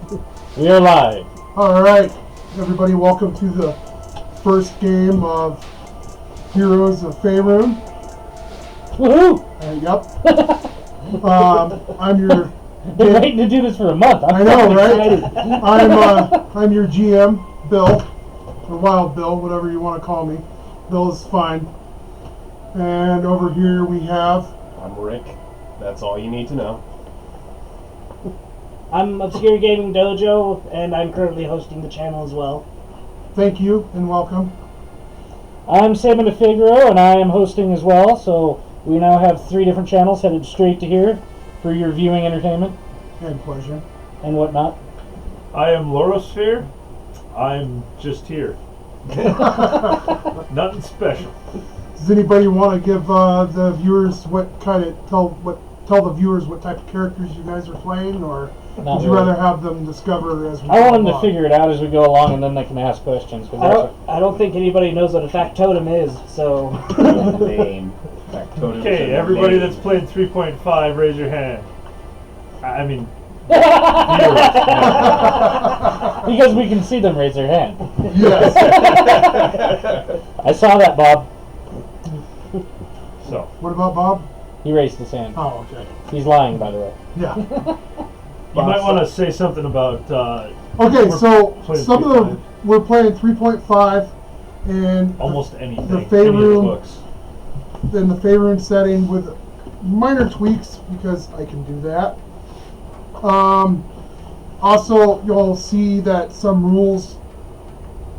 We are live. Alright, everybody, welcome to the first game of Heroes of Faerun. Woohoo! Yep. I'm your... Been waiting to do this for a month. I know, right? I'm your GM, Bill, or Wild Bill, whatever you want to call me. Bill is fine. And over here we have... I'm Rick. That's all you need to know. I'm Obscure Gaming Dojo, and I'm currently hosting the channel as well. Thank you and welcome. I'm SabinofFigero, and I am hosting as well, so we now have 3 different channels headed straight to here for your viewing entertainment. And pleasure. And whatnot. I am Lorosphere. I'm just here. Nothing special. Does anybody want to give the viewers tell the viewers what type of characters you guys are playing, or Not would you really. rather have them discover as we I go want them to along? figure it out as we go along, and then they can ask questions. I don't think anybody knows what a factotum is, so... Name. Okay, everybody that's played 3.5, raise your hand. I mean, Because we can see them raise their hand. Yes. I saw that, Bob. so. What about Bob? He raised his hand. Oh, okay. He's lying, by the way. Yeah. You might want to say something about. Okay, so playing some of them we're playing 3.5, and almost anything. the Any of the Faerun books. in the Faerun setting with minor tweaks because I can do that. Also, you'll see that some rules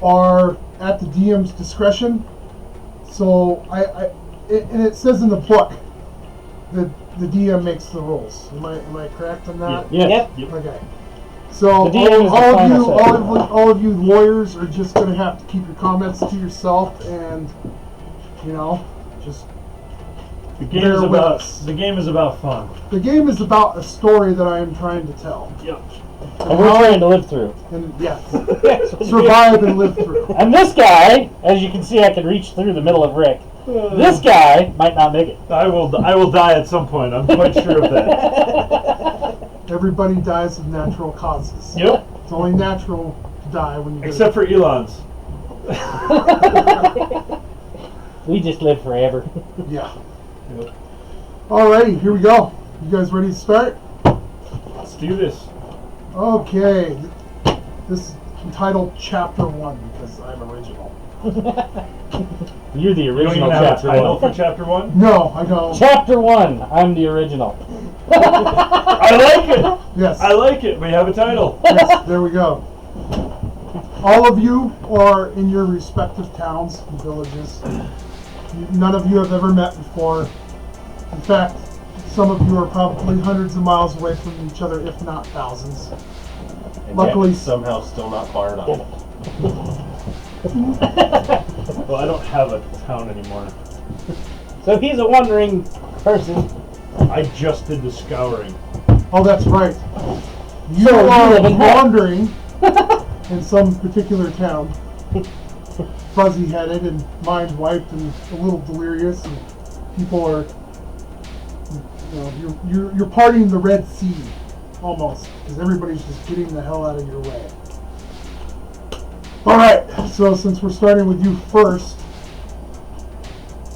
are at the DM's discretion. So and it says in the book that the DM makes the rules. Am I correct on that? Yes. Yep. Okay. So The DM is the final say. all of you lawyers are just going to have to keep your comments to yourself, and just The game bear is with about. us. The game is about fun. The game is about a story that I am trying to tell, Yep. And we're trying to live through. and yes, survive and live through. And this guy, as you can see, I can reach through the middle of Rick. This guy might not make it. I will die at some point. I'm quite sure of that. Everybody dies of natural causes. Yep. It's only natural to die when you get Except for Elon's. We just live forever. Yeah. Yep. Alrighty, here we go. You guys ready to start? Let's do this. Okay. This is entitled Chapter 1 because I'm original. You're the You don't original even have a chapter title for 1. chapter 1? No, I don't. Chapter 1, I'm the original. I like it. Yes. I like it. We have a title. Yes, there we go. All of you are in your respective towns and villages. None of you have ever met before. In fact, some of you are probably hundreds of miles away from each other, if not thousands. And Luckily- yet somehow still not far enough. Well, I don't have a town anymore. So he's a wandering person. I just did the scouring. Oh, that's right. You So you are live in hell. wandering in some particular town, fuzzy-headed and mind wiped and a little delirious, and people are, you're parting the Red Sea, almost, because everybody's just getting the hell out of your way. All right, so since we're starting with you first,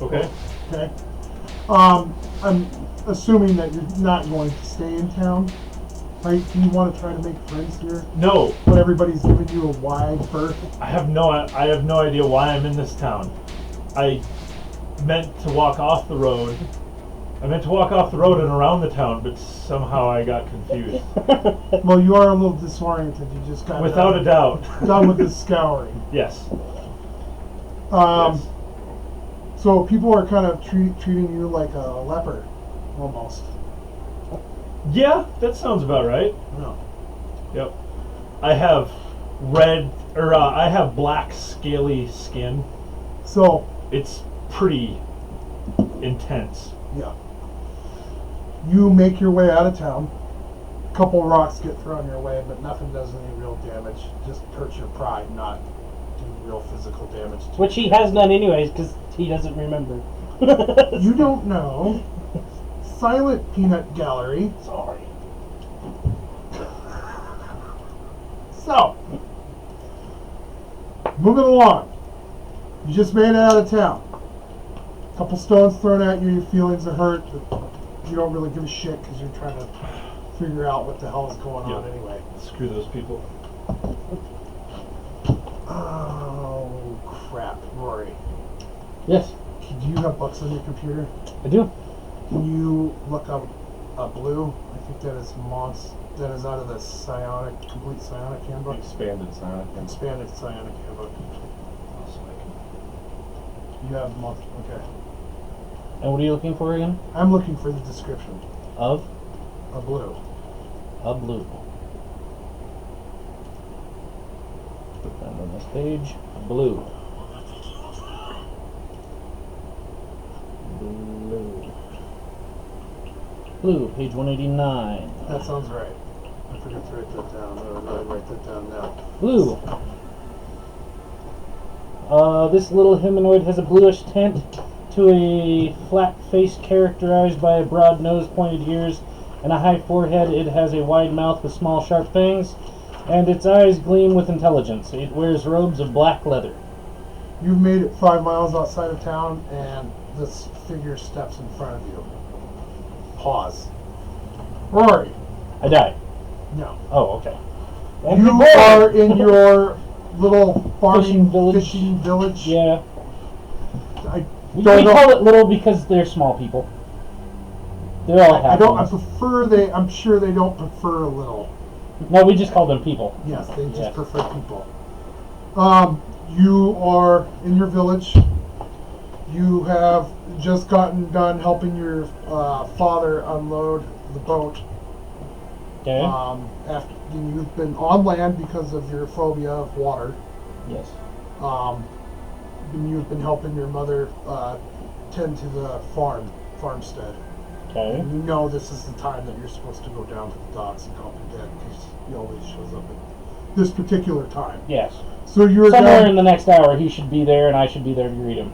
Okay. okay, I'm assuming that you're not going to stay in town, right? Do you want to try to make friends here? No, But everybody's giving you a wide berth. I have no idea why I'm in this town. I meant to walk off the road. I meant to walk off the road and around the town, but somehow I got confused. Well, you are a little disoriented. You just got Without a doubt. done with this scouring. Yes. Yes. So people are kind of treating you like a leper, almost. Yeah, that sounds about right. No. Yep. I have I have black scaly skin. So, It's pretty intense. yeah. You make your way out of town. A couple rocks get thrown your way, but nothing does any real damage. Just hurts your pride, not do real physical damage to you. Which he has none anyways, because he doesn't remember. You don't know. Silent Peanut Gallery. Sorry. So, moving along. You just made it out of town. A couple stones thrown at you, your feelings are hurt, but you don't really give a shit because you're trying to figure out what the hell is going on anyway. Screw those people. Oh, crap. Rory, Yes, do you have books on your computer? I do. Can you look up Blue? I think that is that is out of the complete Psionic handbook. Expanded Sonic. Expanded Psionic handbook. You have multiple. Okay. And what are you looking for again? I'm looking for the description Of of Blue. a blue. And on this page, blue. Blue. Blue, page 189. That sounds right. I forgot to write that down. I'll write that down now. Blue. This little humanoid has a bluish tint to a flat face characterized by a broad nose, pointed ears, and a high forehead. It has a wide mouth with small sharp fangs, and its eyes gleam with intelligence. It wears robes of black leather. You've made it 5 miles outside of town, and this figure steps in front of you. Pause. Rory. I die. No. Oh, okay. You are in your little farming Fishing village. fishing village. Yeah. I We don't know. call it little because they're small people. They're all happy. I don't. I prefer they. I'm sure they don't prefer a little. No, we just call them people. Yes, they just Yeah. prefer people. You are in your village. You have just gotten done helping your father unload the boat. Okay. After you've been on land because of your phobia of water. Yes. And you've been helping your mother tend to the farmstead. Okay. And you know this is the time that you're supposed to go down to the docks and help your dad because he always shows up at this particular time. Yes. So you're Somewhere down, in the next hour, he should be there, and I should be there to greet him.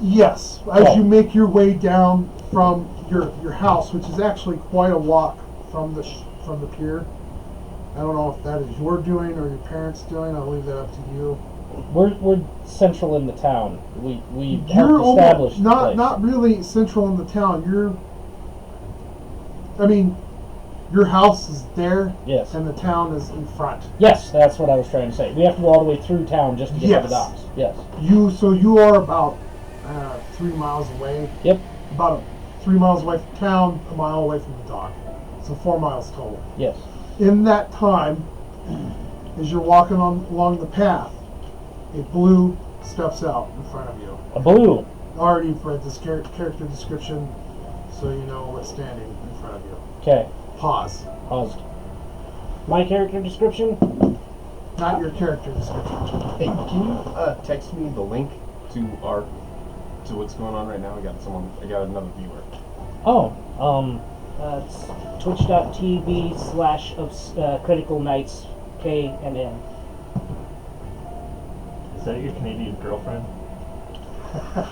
yes, as Oh. you make your way down from your house, which is actually quite a walk from the pier. I don't know if that is your doing or your parents' doing. I'll leave that up to you. We're central in the town. We You're helped establish the not place. not really central in the town. Your house is there, Yes. and the town is in front. Yes, that's what I was trying to say. We have to go all the way through town just to get to the Yes. docks. Yes. You are about 3 miles away. Yep. About 3 miles away from town, a mile away from the dock. So 4 miles total. Yes. In that time, as you're walking along the path, a blue steps out in front of you. A blue. Already you've read this character description, so you know what's standing in front of you. Okay. Pause. Paused. My character description? Not your character description. Hey, can you text me the link to what's going on right now? I got another viewer. Oh. It's twitch.tv / Kriticalnights, K and N. Is that your Canadian girlfriend?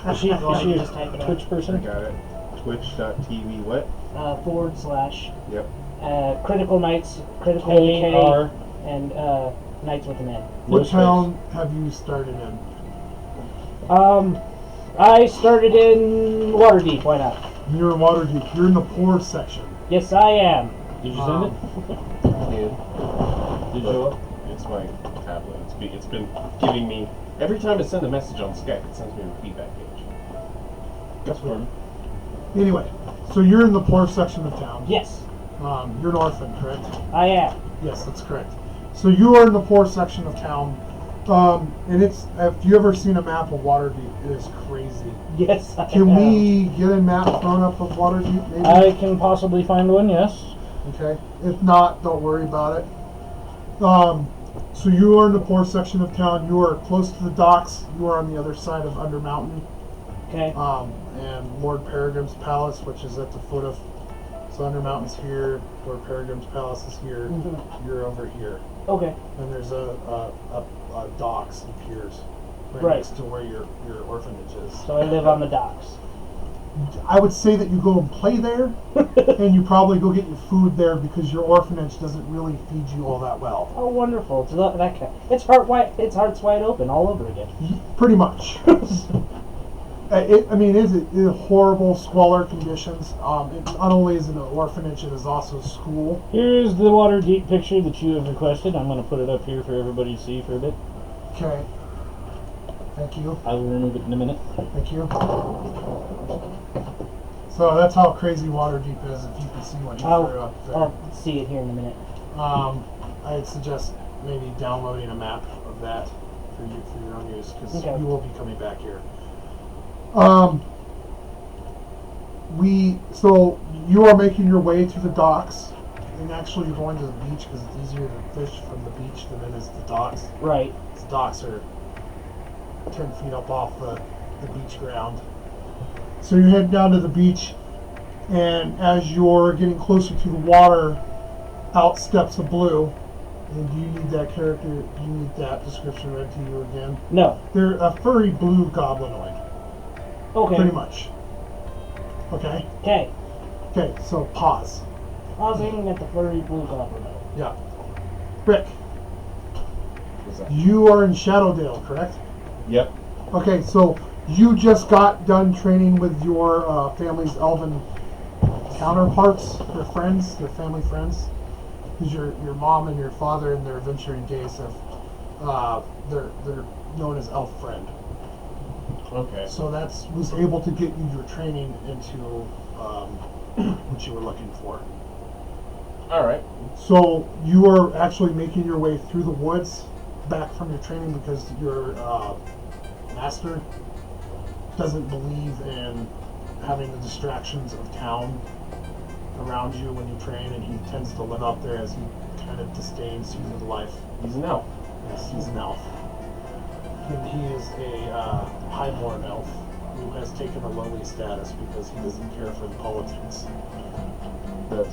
Is she Just type a it out. Twitch I person? got it. Twitch.tv what? / Yep. Kriticalnights, Critical K KR. and Knights with an N. What space. town have you started in? I started in Waterdeep. Why not? You're in Waterdeep. You're in the poor section. Yes, I am. Did you send it? Yeah. Did you show up? It's my tablet. It's been giving me every time I send a message on Skype, it sends me a feedback page. That's fine. Anyway, so you're in the poor section of town. Yes, You're an orphan, correct? I am. Yes, that's correct. So you are in the poor section of town. And it's, if you ever seen a map of Waterdeep, it is crazy. Yes, I Can am. we get a map thrown up of Waterdeep, maybe? I can possibly find one, yes. Okay. If not, don't worry about it. So you are in the poor section of town. You are close to the docks. You are on the other side of Under Mountain. Okay. And Lord Peregrine's Palace, which is at the foot of... So Under Mountain's here. Lord Peregrine's Palace is here. Mhm. You're over here. Okay. And there's a docks and piers Right. next to where your orphanage is. So I live on the docks. I would say that you go and play there, and you probably go get your food there because your orphanage doesn't really feed you all that well. Oh, wonderful! It's heart's wide open all over again. Pretty much. It's horrible squalor conditions. Not only is it an orphanage, it is also school. Here's the Waterdeep picture that you have requested. I'm going to put it up here for everybody to see for a bit. Okay. Thank you. I will remove it in a minute. Thank you. So that's how crazy Waterdeep is. If you can see what he threw up there. I'll see it here in a minute. I'd suggest maybe downloading a map of that for your own use because you will be coming back here. So you are making your way to the docks, and actually you're going to the beach because it's easier to fish from the beach than it is the docks. Right. The docks are 10 feet up off the beach ground. So you're heading down to the beach, and as you're getting closer to the water, out steps a blue. And do you need that character? Do you need that description read to you again? No. They're a furry blue goblinoid. Okay. Pretty much. Okay? Okay. Okay, so pause. I was aiming at the furry blue goblin. Yeah. Rick, What's that? you are in Shadowdale, correct? Yep. Okay, so you just got done training with your family's elven counterparts, their friends, their family friends. Because your mom and your father in their adventuring days have, they're known as elf friend. Okay. So that's was able to get you your training into what you were looking for. All right. So you are actually making your way through the woods back from your training because your master doesn't believe in having the distractions of town around you when you train, and he tends to live out there as he kind of disdains seasoned life. He's an elf. Yes, he's an elf. And he is a highborn elf who has taken a lowly status because he doesn't care for the politics. That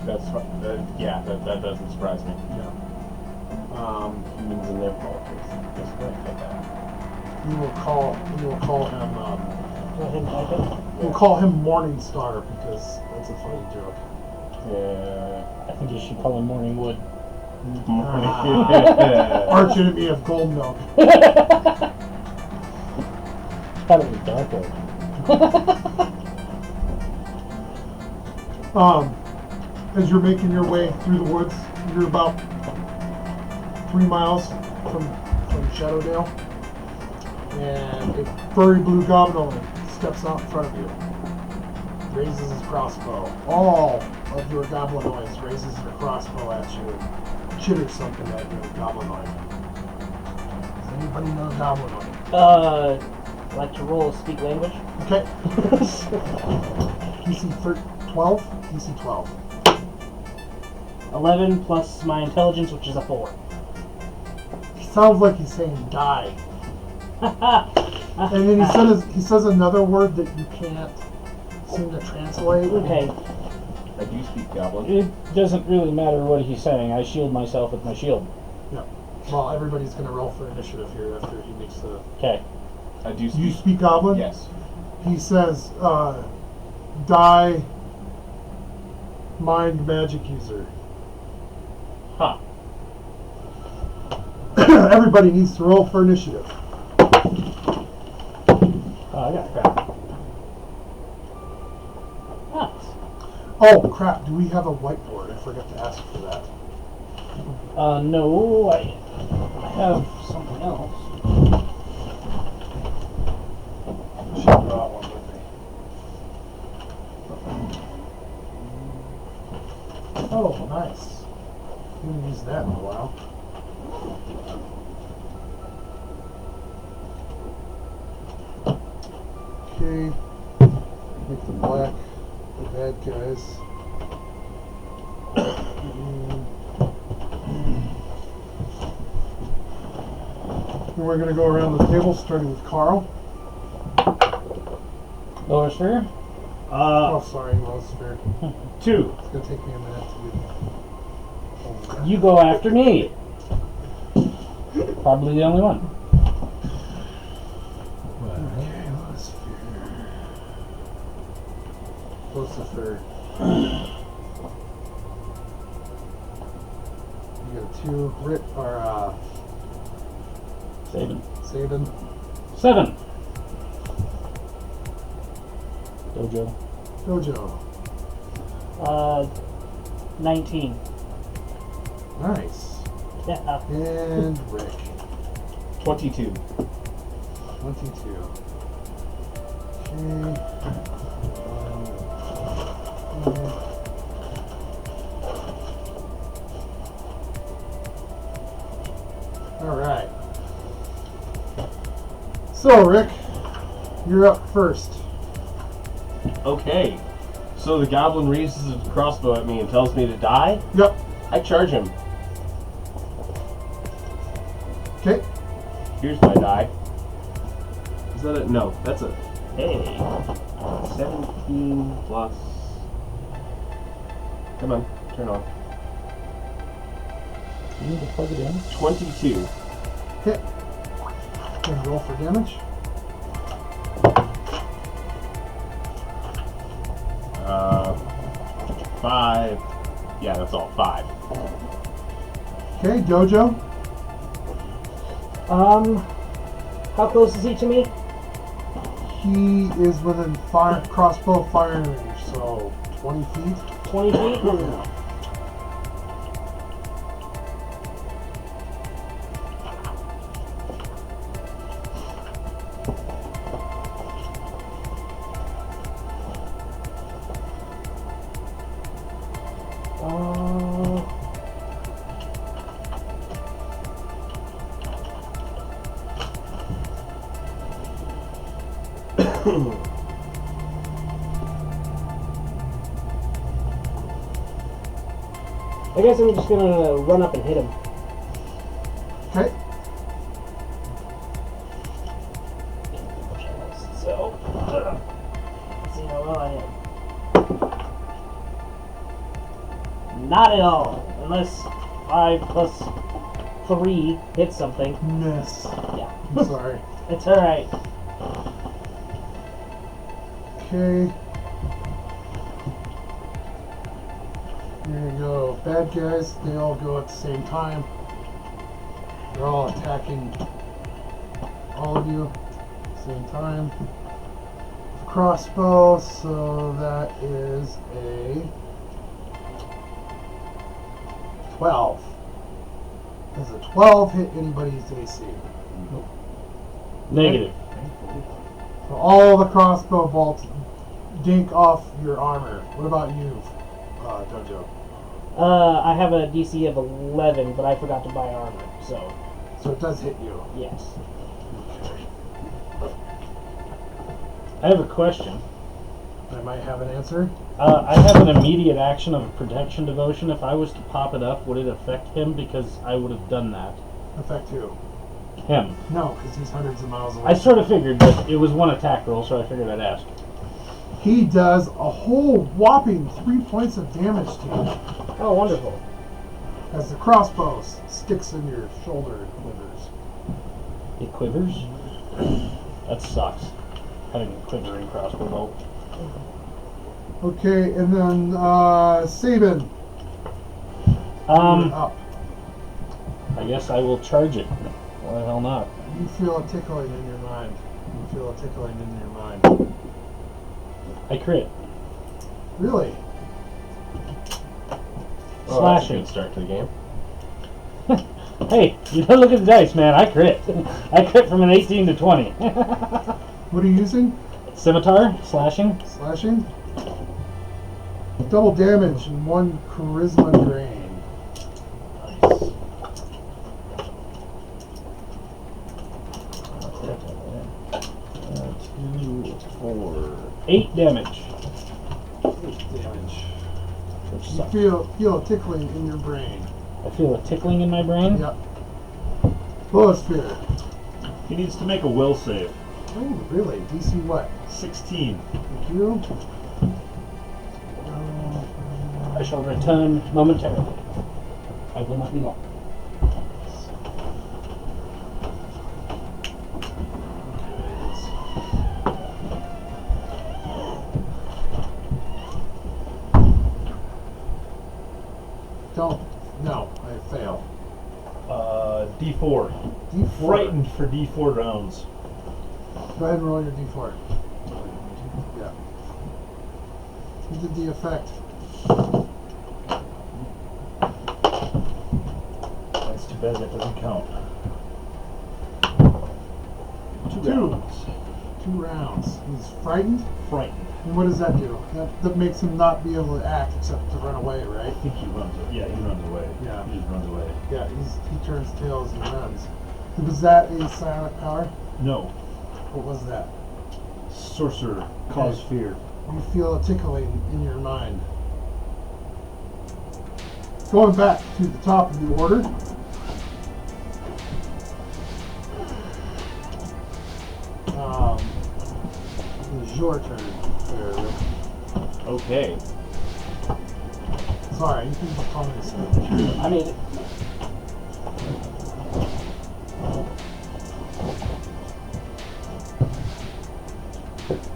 doesn't surprise me. Yeah. Humans and their politics. Just like that. You will call him. Go ahead and type it. We'll call him Morningstar because that's a funny joke. Yeah. I think you should call him Morningwood. Arch enemy of Gold Milk. Thought it was Dark Oak. As you're making your way through the woods, you're about 3 miles from Shadowdale, and a furry blue goblin steps out in front of you, raises his crossbow. All of your goblinoids raises their crossbow at you, chitters something at you, goblinoid. Does anybody know goblinoid? Like to roll a speak language? Okay. DC 12? DC 12. 11 plus my intelligence, which is a 4. He sounds like he's saying die. And then he says another word that you can't seem to translate. Okay. I do speak goblin. It doesn't really matter what he's saying. I shield myself with my shield. Yeah. Well, everybody's going to roll for initiative here after he makes the... Okay. I do You speak. speak Goblin? Yes. He says, die mind magic user. Huh. Everybody needs to roll for initiative. Oh, I got crap. Nice. Oh, crap. Do we have a whiteboard? I forgot to ask for that. No, I have something else. I should have brought one with me. Oh, nice. We haven't used that in a while. Okay. Make the black the bad guys. And we're going to go around the table, starting with Carl. Lower sphere? Oh, sorry, lowest sphere. 2. It's going to take me a minute to do. You go after me. Probably the only one. Okay, lowest sphere. to Rick or Sabin. Sabin. 7. Dojo. Dojo. 19. Nice. Yeah. And Rick. 22. 22. All right. So, Rick, you're up first. Okay. So the goblin raises his crossbow at me and tells me to die? Yep. I charge him. Okay. Here's my die. Is that a... No, that's a... Hey. 17 plus... Come on, turn on. You need to plug it in. 22. Hit. And roll for damage. Uh, 5. Yeah, that's all. 5. Okay, Dojo. How close is he to me? He is within crossbow firing range, so 20 feet. 20 feet? I guess I'm just gonna run up and hit him. Okay. So, let's see how well I am. Not at all, unless 5 plus 3 hits something. Miss. Yeah, I'm sorry. it's all right. Okay. There you go. Bad guys, they all go at the same time. They're all attacking all of you at the same time. Crossbow, so that is a 12. Does a 12 hit anybody's AC? Negative. So all the crossbow bolts dink off your armor. What about you, Dojo? I have a DC of 11, but I forgot to buy armor, so So it does hit you. yes. I have a question. I might have an answer. I have an immediate action of protection devotion. If I was to pop it up, would it affect him? Because I would have done that. Affect who? Him. No, because he's hundreds of miles away. I sort of figured, but it was one attack roll, so I figured I'd ask. He does a whole whopping 3 points of damage to you Oh, wonderful. as the crossbow sticks in your shoulder and quivers. It quivers? That sucks. Having a quivering crossbow bolt. Okay, and then Sabin. You're up. I guess I will charge it. Why the hell not? You feel a tickling in your mind. You feel a tickling in your mind. I crit. Really? Oh, that's a Slashing. good start to the game. Hey, you gotta look at the dice, man. I crit. I crit from an 18 to 20. What are you using? Scimitar, slashing. Slashing? Double damage and 1 charisma drain. Nice. 2, 4, 8 damage. 8 damage. Which You sucks. feel a tickling in your brain. I feel a tickling in my brain. Yep. Boosphere. He needs to make a will save. Oh, really? DC what? 16. Thank you. I shall return momentarily. I will not be long. Don't. No, I fail. D4. D4. Frightened for D4 rounds. Go ahead and roll your D4. Yeah. You did the effect. That's too bad that doesn't count. Two rounds. He's frightened. Frightened. And what does that do? That makes him not be able to act except to run away, I right? think he runs. Yeah, he runs away. Yeah. He just runs away. Yeah, he turns tails and runs. Was that a psionic power? No. What was that? Sorcerer. Cause fear. You feel a tickling in your mind. Going back to the top of the order. It was your turn, Faerun. Okay. Sorry, you can just call me this. I mean,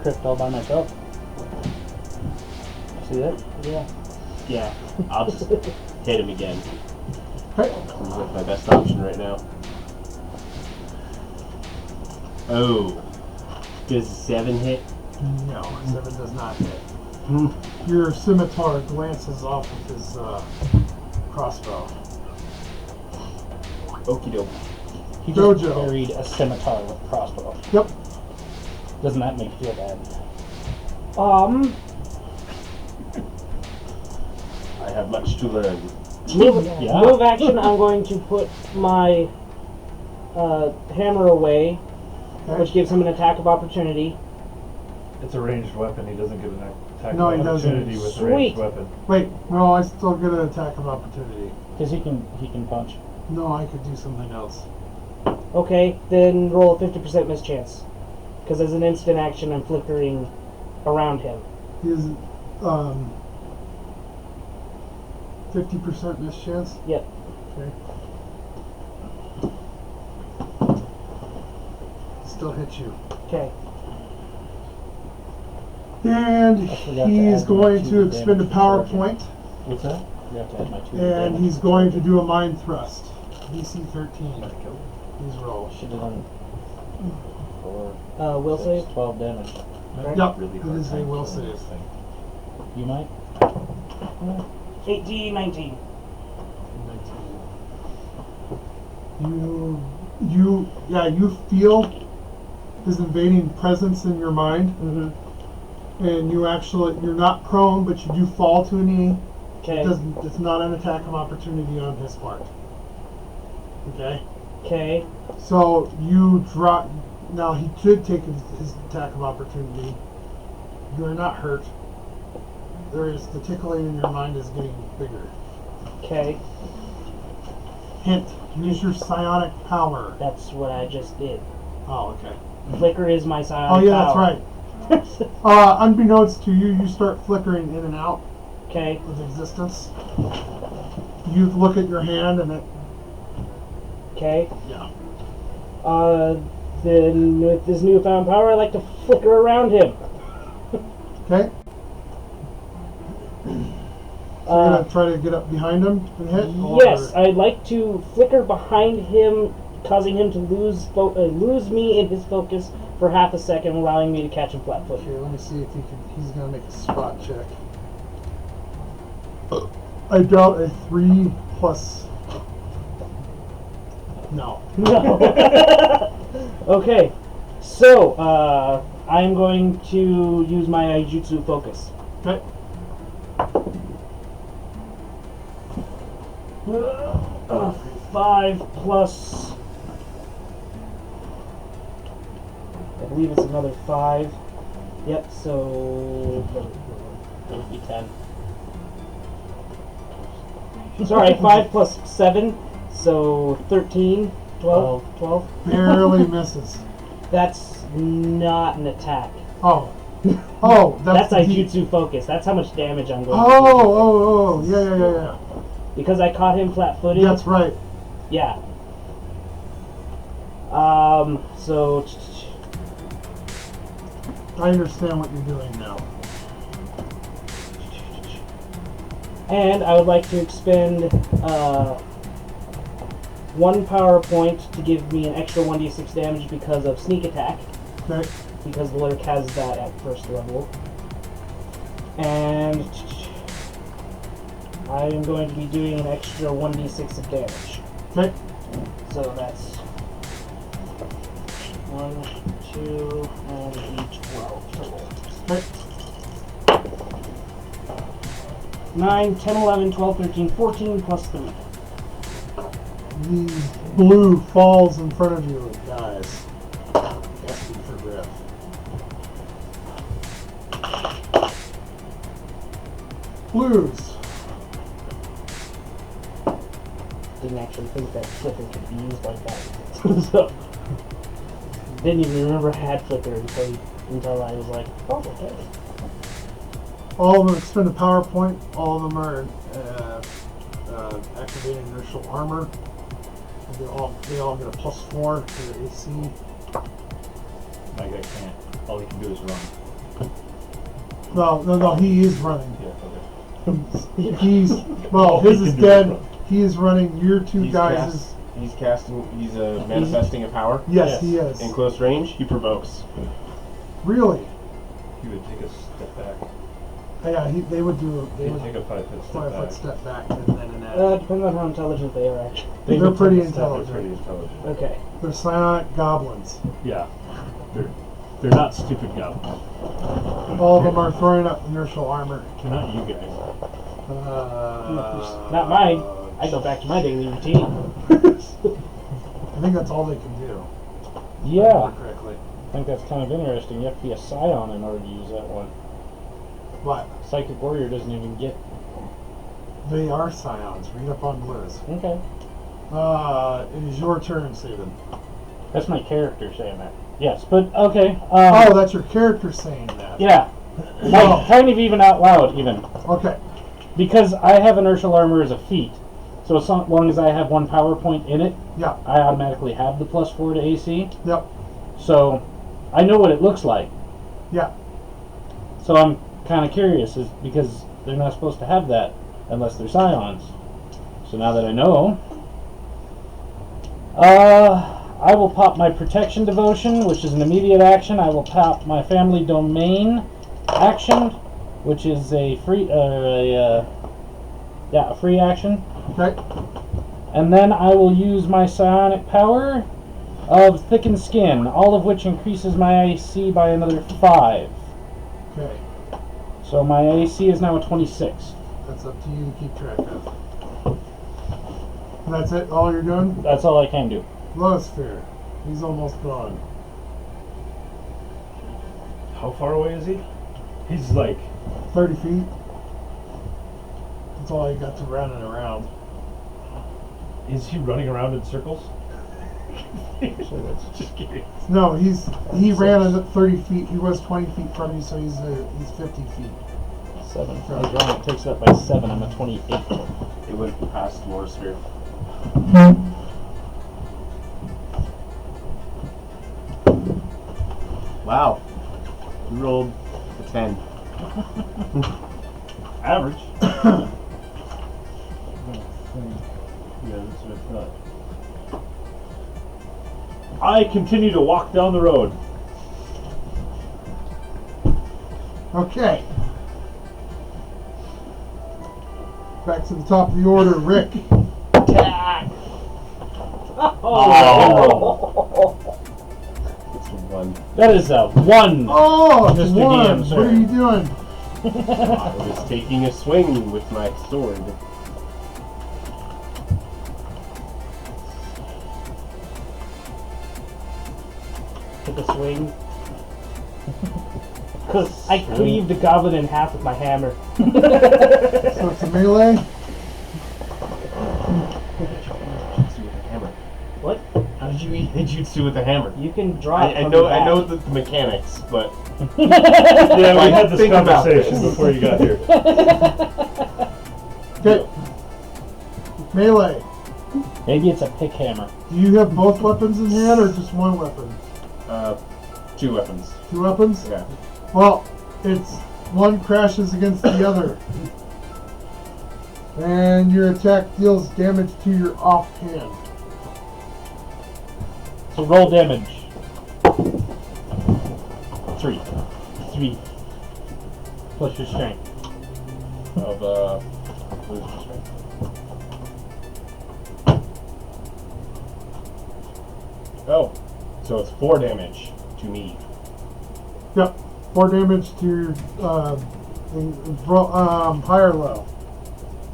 crypt all by myself. See that? Yeah. Yeah, I'll just hit him again. Okay. Seems like my best option right now. Oh. Does 7 hit? No, 7 does not hit. Your scimitar glances off of his crossbow. Okie doke. He just Dojo. carried a scimitar with crossbow. Yep. Doesn't that make you feel bad? I have much to learn. Yeah. Move action, I'm going to put my hammer away, which gives him an attack of opportunity. It's a ranged weapon. He doesn't get an attack No, of he doesn't. opportunity with a Sweet. ranged weapon. Wait, no, I still get an attack of opportunity. Because he can punch. No, I could do something else. Okay, then roll a 50% mischance. Because as an instant action, I'm flickering around him. His 50% mischance. Yep. Okay. Still hit you. Okay. And I forgot to he's add going my to 2 expend a damage power charge. point, What's that? You have to add my 2 and damage. he's going to do a mind thrust. DC 13. He's roll. Should have done 4, Will 6, save? 12 damage. Yep, Really it hard is a time will killing save. this thing. You might? 18, 19. 19. You feel his invading presence in your mind, Mm-hmm. and you're not prone, but you do fall to a knee. Okay. It's not an attack of opportunity on his part. Okay? Okay. So you drop. Now he could take his attack of opportunity. You are not hurt. The tickling in your mind is getting bigger. Okay. Hint: use your psionic power. That's what I just did. Oh, okay. Flicker is my psionic Oh yeah, power. that's right. Unbeknownst to you, you start flickering in and out Okay. of existence. You look at your hand, and it. Okay. Yeah. Then with this newfound power, I like to flicker around him. Okay. So you're gonna try to get up behind him and hit. Yes, I'd like to flicker behind him, causing him to lose me in his focus for half a second, allowing me to catch him flat-footed. Okay, let me see if he's gonna make a spot check. I doubt a 3 plus. No. No. Okay, so I'm going to use my Aijutsu focus. Okay. 5 plus. I believe it's another 5. Yep, so. It would be 10. Sorry, 5 plus 7, so 13, 12. Barely misses. That's not an attack. Oh. Oh, That's the Aijutsu focus. That's how much damage I'm going to do. Oh, yeah. Because I caught him flat-footed. That's right. Yeah. So. I understand what you're doing now. And I would like to expend 1 power point to give me an extra 1d6 damage because of sneak attack, Okay. because the Lurk has that at first level. And I am going to be doing an extra 1d6 of damage. Okay. So that's 1, 2, and each 12 total. Okay. 9, 10, 11, 12, 13, 14, plus 3. The blue falls in front of you and dies. Gasping for breath. Blues. Didn't actually think that flicker could be used like that. So, didn't even remember I had flicker until I was like, oh, okay. All of them expend a power point. All of them are activating inertial armor. They all get a +4 to their AC. My guy can't. All he can do is run. No, he is running. Yeah, okay. His is dead. He is running. Your two guys is. He's manifesting a power. Yes, he is. In close range, he provokes. Really? He would take a step back. Yeah, they would do. They He'd would take a 5-foot step 5 back. foot step back and then an edge. Depends on how intelligent they are, actually. They're pretty They're intelligent. pretty intelligent. Okay. They're psionic goblins. Yeah. They're not stupid goblins. All of them are throwing up inertial armor. They're not you guys. Not mine. I go back to my daily routine. I think that's all they can do. Yeah, Correctly. I think that's kind of interesting. You have to be a scion in order to use that one. What? Psychic Warrior doesn't even get. They are scions. Read up on blues. Okay. It is your turn, Sabin. That's my character saying that. Yes, but okay. Oh, that's your character saying that. Yeah. Like, kind of even out loud, even. Okay. Because I have inertial armor as a feat. So as long as I have 1 power point in it, Yeah. I automatically have the +4 to AC. Yep. So I know what it looks like. Yeah. So I'm kind of curious, is because they're not supposed to have that unless they're scions. So now that I know, I will pop my Protection Devotion, which is an immediate action. I will pop my Family Domain action, which is a free, a free action. Okay. And then I will use my psionic power of Thickened Skin, all of which increases my AC by another 5. Okay. So my AC is now a 26. That's up to you to keep track of. And that's it? All you're doing? That's all I can do. Logosphere. He's almost gone. How far away is he? He's like 30 feet. That's all you got to running around. Is he running around in circles? Just kidding. No, he ran at 30 feet. He was 20 feet from you, so he's 50 feet. 7. I was wrong. It takes it up by 7. I'm a 28. It went past Logosphere. Wow. You rolled a 10. Average. Yeah, that's what I thought. I continue to walk down the road. Okay. Back to the top of the order, Rick. Oh! It's a 1. That is a 1! Oh, Mr. one. DM, What sir. are you doing? I was taking a swing with my sword. Took a swing. Because I cleaved the goblin in half with my hammer. So it's a melee. Jutsu with a hammer. What? How did you eat Hitjutsu with a hammer? You can draw it I from know the I know back. the mechanics, but Yeah, we had this Think about conversation this. before you got here. Okay. Melee. Maybe it's a pick hammer. Do you have both weapons in hand or just one weapon? 2 weapons. 2 weapons? Yeah. Well, it's one crashes against the other. And your attack deals damage to your offhand. So roll damage. 3 3. Plus your strength. of what is the strength? Oh, so it's 4 damage to me. Yep. 4 damage to your high or low.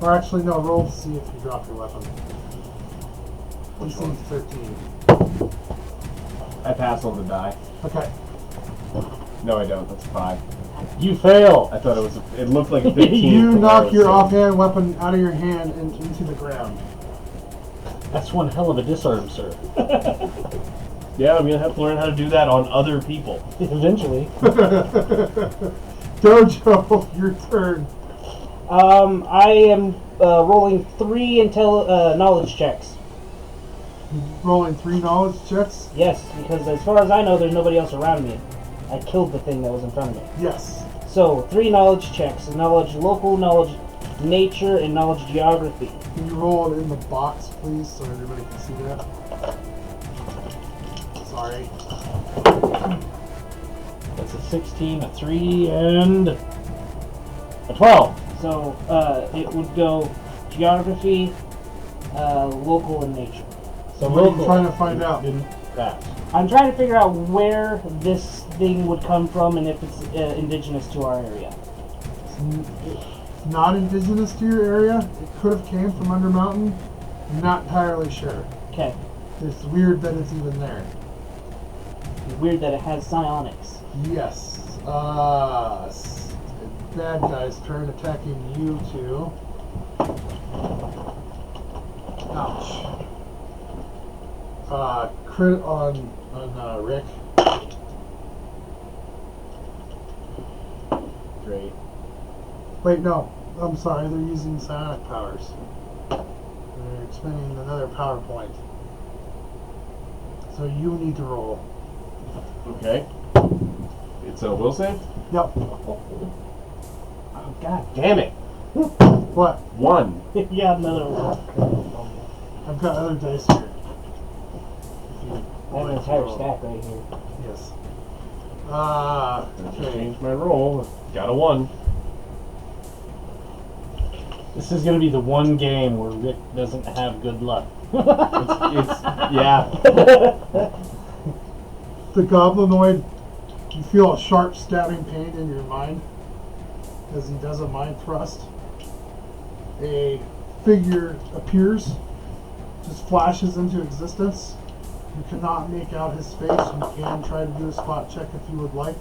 Or actually, no. Roll to see if you drop your weapon. Which DC one? 13. I pass on the die. Okay. No, I don't. That's a 5. You fail. I thought it looked like a 15. You from what I knock was your saying. offhand weapon out of your hand and into the ground. That's one hell of a disarm, sir. Yeah, I'm gonna have to learn how to do that on other people. Eventually. Dojo, your turn. I am rolling 3 knowledge checks. Rolling 3 knowledge checks. Yes, because as far as I know, there's nobody else around me. I killed the thing that was in front of me. Yes. So, 3 knowledge checks. Knowledge local, knowledge nature, and knowledge geography. Can you roll it in the box, please, so everybody can see that? Sorry. That's a 16, a 3, and a 12. So, it would go geography, local, and nature. So what are you trying to find out? Didn't pass. I'm trying to figure out where this thing would come from and if it's indigenous to our area. It's not indigenous to your area. It could have came from Under Mountain. I'm not entirely sure. Okay. It's weird that it's even there. Weird that it has psionics. Yes. Bad guy's turn attacking you two. Ouch. Crit on Rick. Great. Wait, no. I'm sorry. They're using psionic powers. They're expending another power point. So you need to roll. Okay. It's a will save? Yep. Oh, god damn it. What? 1. Yeah, another one. I've got other dice here. I have an entire stack right here. Yes. Okay. Change my roll. Got a 1. This is going to be the one game where Rick doesn't have good luck. Yeah. The goblinoid, you feel a sharp stabbing pain in your mind as he does a mind thrust. A figure appears, just flashes into existence. You cannot make out his face. You can try to do a spot check if you would like.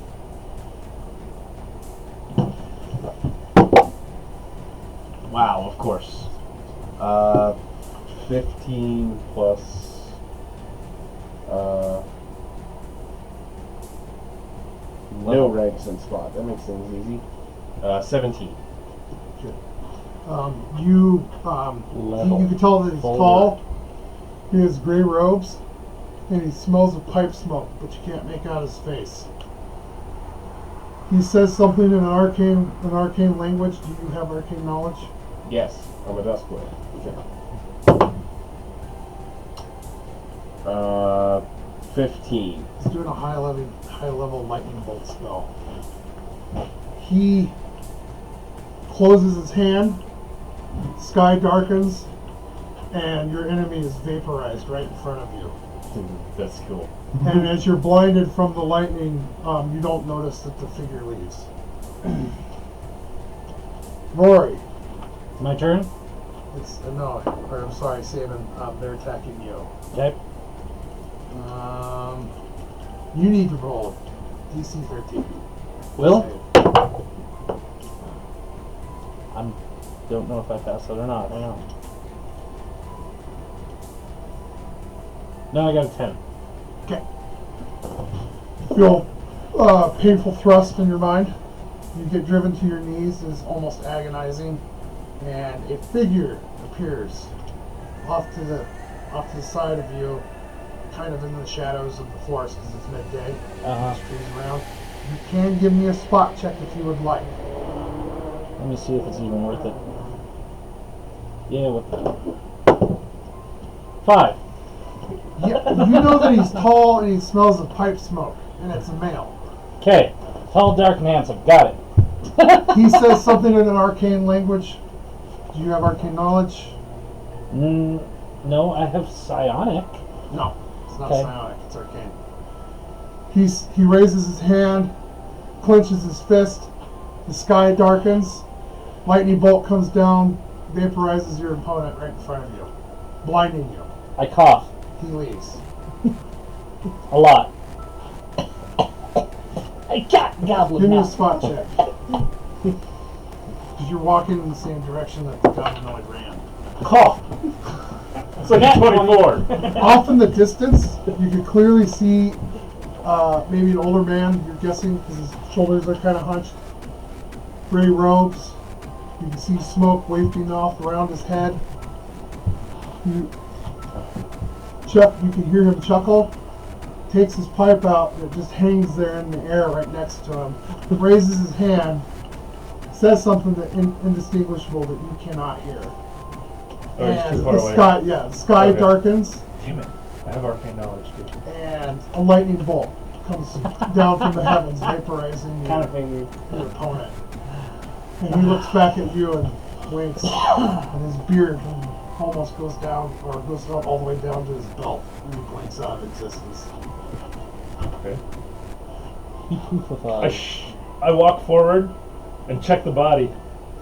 Wow, of course. 15 plus no regs and spot. That makes things easy. 17. You Level. can tell that he's Forward. tall. He has gray robes, and he smells of pipe smoke, but you can't make out his face. He says something in an arcane language. Do you have arcane knowledge? Yes, I'm a dust blade. Okay. 15. He's doing a high level lightning bolt spell. He closes his hand, sky darkens, and your enemy is vaporized right in front of you. That's cool. And as you're blinded from the lightning, you don't notice that the figure leaves. Rory, My turn? it's no, or I'm sorry, Sabin. They're attacking you. Okay. You need to roll DC 13. Will? Save. I don't know if I passed it or not. I don't know. No, I got a 10. Okay. Feel painful thrust in your mind. You get driven to your knees. It's almost agonizing, and a figure appears off to the side of you, kind of in the shadows of the forest because it's midday. Uh-huh. There's trees around. You can give me a spot check if you would like. Let me see if it's even worth it. Yeah, what the... 5. Yeah, you know that he's tall and he smells of pipe smoke, and it's a male. Okay. Tall, dark, and handsome. Got it. He says something in an arcane language. Do you have arcane knowledge? No, I have psionic. No, it's not Okay. psionic, it's arcane. He raises his hand, clenches his fist, the sky darkens, lightning bolt comes down, vaporizes your opponent right in front of you, blinding you. I cough. He leaves. A lot. I got goblin Give me a mouth. spot check. Because you're walking in the same direction that the goblinoid ran. Cough. It's like a 24. Off in the distance, you can clearly see maybe an older man, you're guessing, because his shoulders are kind of hunched. Gray robes. You can see smoke wafting off around his head. You can hear him chuckle. Takes his pipe out, and it just hangs there in the air right next to him. Raises his hand, says something that indistinguishable that you cannot hear. Oh, he's And too far the away. sky Okay. darkens, Damn it. I have arcane knowledge too. and a lightning bolt comes down from the heavens, vaporizing Kind of figured. your opponent. And he looks back at you and winks, and his beard almost goes down, or goes up all the way down to his belt, and he blinks out of existence. Okay. He poof with eyes. I walk forward and check the body.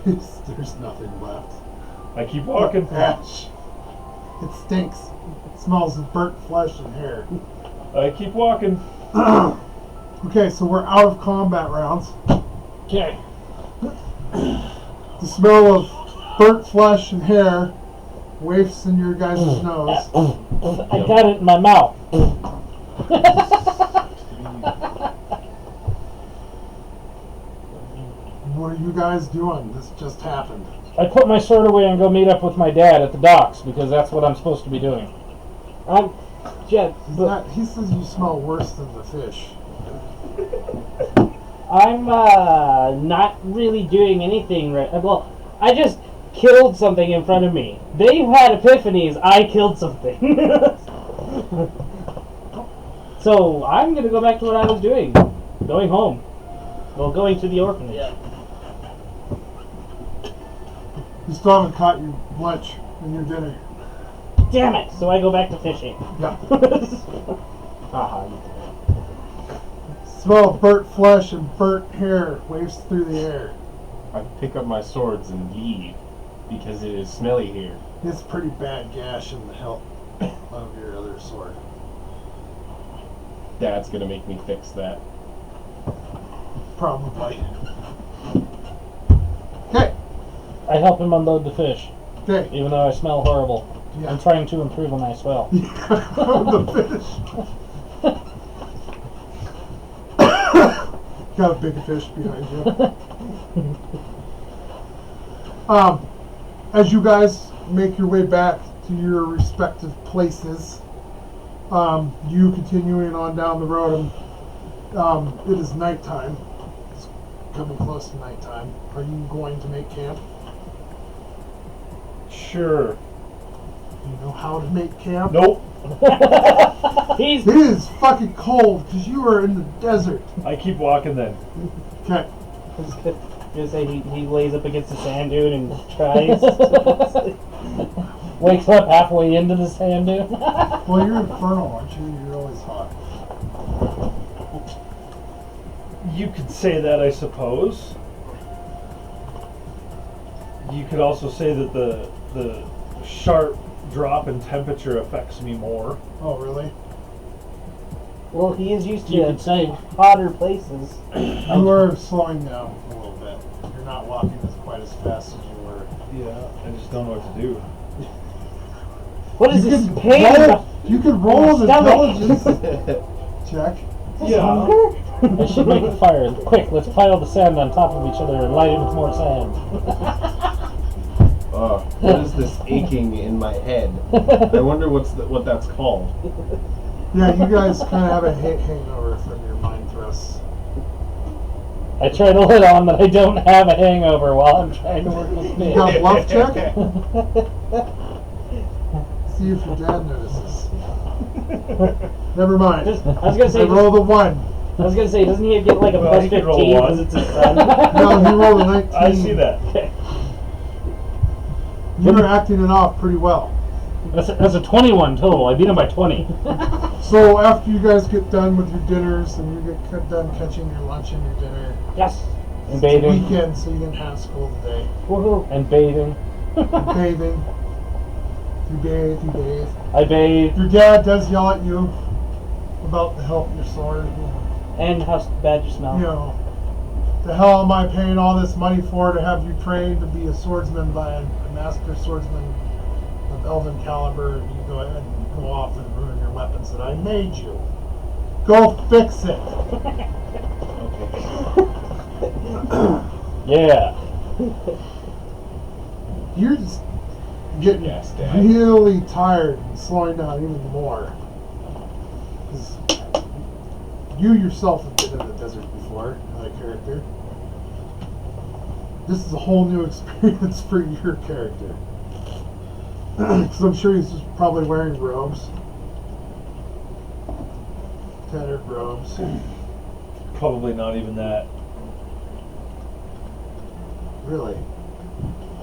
There's nothing left. I keep walking. Ash. It stinks. It smells of burnt flesh and hair. I keep walking. Okay, so we're out of combat rounds. Okay. The smell of burnt flesh and hair wafts in your guys' nose. I got it in my mouth. What are you guys doing? This just happened. I put my sword away and go meet up with my dad at the docks because that's what I'm supposed to be doing. He says you smell worse than the fish. I'm not really doing anything right. Well, I just killed something in front of me. They've had epiphanies. I killed something. So I'm gonna go back to what I was doing. Going home. Well, going to the orphanage. Yeah. You still haven't caught your lunch and your dinner. Damn it! So I go back to fishing. Yeah. Haha. Smell of burnt flesh and burnt hair waves through the air. I pick up my swords and leave because it is smelly here. It's a pretty bad gash in the hilt of your other sword. Dad's gonna make me fix that. Probably. Okay. I help him unload the fish, Okay. even though I smell horrible. Yeah. I'm trying to improve on my smell. The fish. Got a big fish behind you. As you guys make your way back to your respective places, you continuing on down the road, and it is nighttime. It's coming close to nighttime. Are you going to make camp? Sure. Do you know how to make camp? Nope. He's It is fucking cold because you are in the desert. I keep walking then. Okay. gonna say he lays up against the sand dune and tries. Wakes up halfway into the sand dune. Well, you're infernal, aren't you? You're always hot. You could say that, I suppose. You could also say that the sharp drop in temperature affects me more. Oh, really? Well, he is used You to could say. hotter places. You are slowing down a little bit. You're not walking as quite as fast as you were. Yeah, I just don't know what to do. What is You this could pain? you could roll an Stomach. intelligence check. Yeah. I should make a fire. Quick, let's pile the sand on top of each other and light it with more sand. What is this aching in my head? I wonder what that's called. Yeah, you guys kind of have a hangover from your mind thrusts. I try to let on that I don't have a hangover while I'm trying to work with me. You got a bluff check? see if your dad notices. Never mind. I was gonna say. I rolled a 1. I was gonna say, doesn't he get like a Well, plus he could roll 15 one. because it's his son? No, he rolled a 19. I see that. You were acting it off pretty well. That's a 21 total. I beat him by 20. So after you guys get done with your dinners and you get done catching your lunch and your dinner, Yes. And it's bathing. weekend, so you didn't have school today. Woohoo. And bathing. Bathing. You bathe. I bathe. Your dad does yell at you about the help your sword. And how bad you smell. You know, the hell am I paying all this money for to have you trained to be a swordsman by a master swordsman of elven caliber? And you go ahead and go off and ruin your weapons that I made you. Go fix it. Yeah. You're just getting Yes, Dad. really tired and slowing down even more. 'Cause you yourself have been in the desert before, another character. This is a whole new experience for your character. Because I'm sure he's just probably wearing robes. Tattered robes. Probably not even that. Really?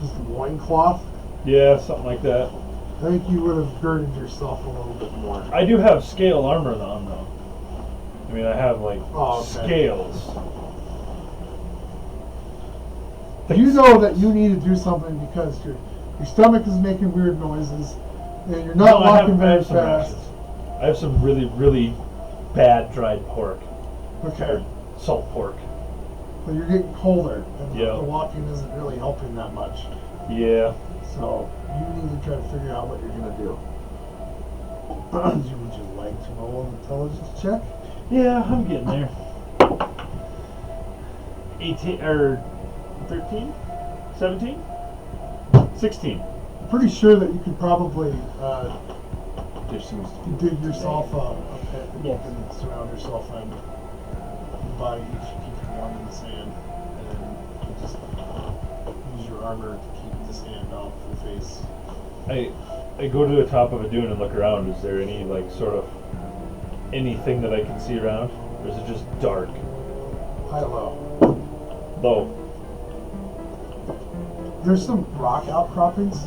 Just a loincloth? Yeah, something like that. I think you would have girded yourself a little bit more. I do have scale armor on though. I mean, I have like Oh, okay. scales. You know that you need to do something because your stomach is making weird noises and you're not No, I walking very some fast. rashes. I have some really, really bad dried pork. Okay. Salt pork. But you're getting colder and Yeah. the walking isn't really helping that much. Yeah. So you need to try to figure out what you're going to do. Would you like to roll an intelligence check? Yeah, I'm getting there. 18 or 13? 17? 16. Pretty sure that you could probably There seems to be dig yourself a pit that you Yes. can surround yourself in. Your body keeps you warm in the sand. And then you just use your armor to keep the sand off your face. I go to the top of a dune and look around. Is there any like sort of anything that I can see around? Or is it just dark? High low. Low. There's some rock outcroppings.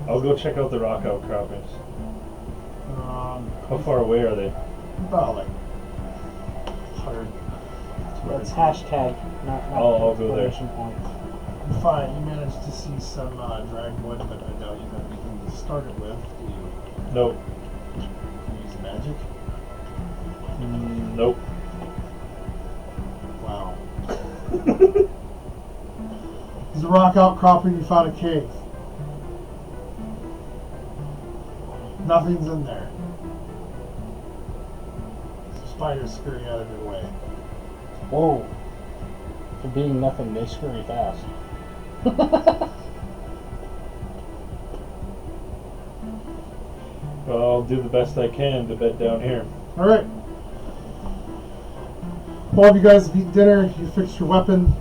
I'll go check out the rock outcroppings. How far away are they? About like 100. That's hashtag, not I'll go there. exclamation point. Fine, you managed to see some dried wood, but I doubt you have anything to start it with. Do you Nope. use magic? Nope. Wow. There's a rock outcropping, you found a cave. Nothing's in there. Some spiders scurrying out of your way. Whoa. For being nothing, they scurry fast. Well, I'll do the best I can to bed down here. Alright. All of you guys have eaten dinner, you fixed your weapon,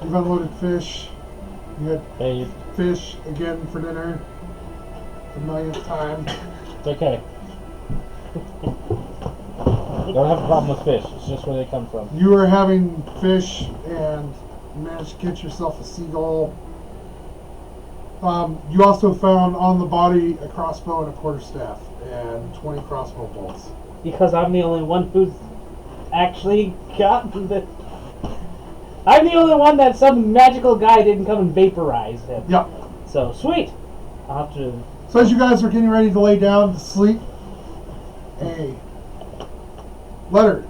you've unloaded fish, you had Hey, fish again for dinner. The millionth time. it's okay. Don't have a problem with fish. It's just where they come from. You were having fish and you managed to get yourself a seagull. You also found on the body a crossbow and a quarterstaff and 20 crossbow bolts. Because I'm the only one who's actually gotten the. I'm the only one that some magical guy didn't come and vaporize him. Yep. So sweet. I'll have to. So as you guys are getting ready to lay down to sleep, a letter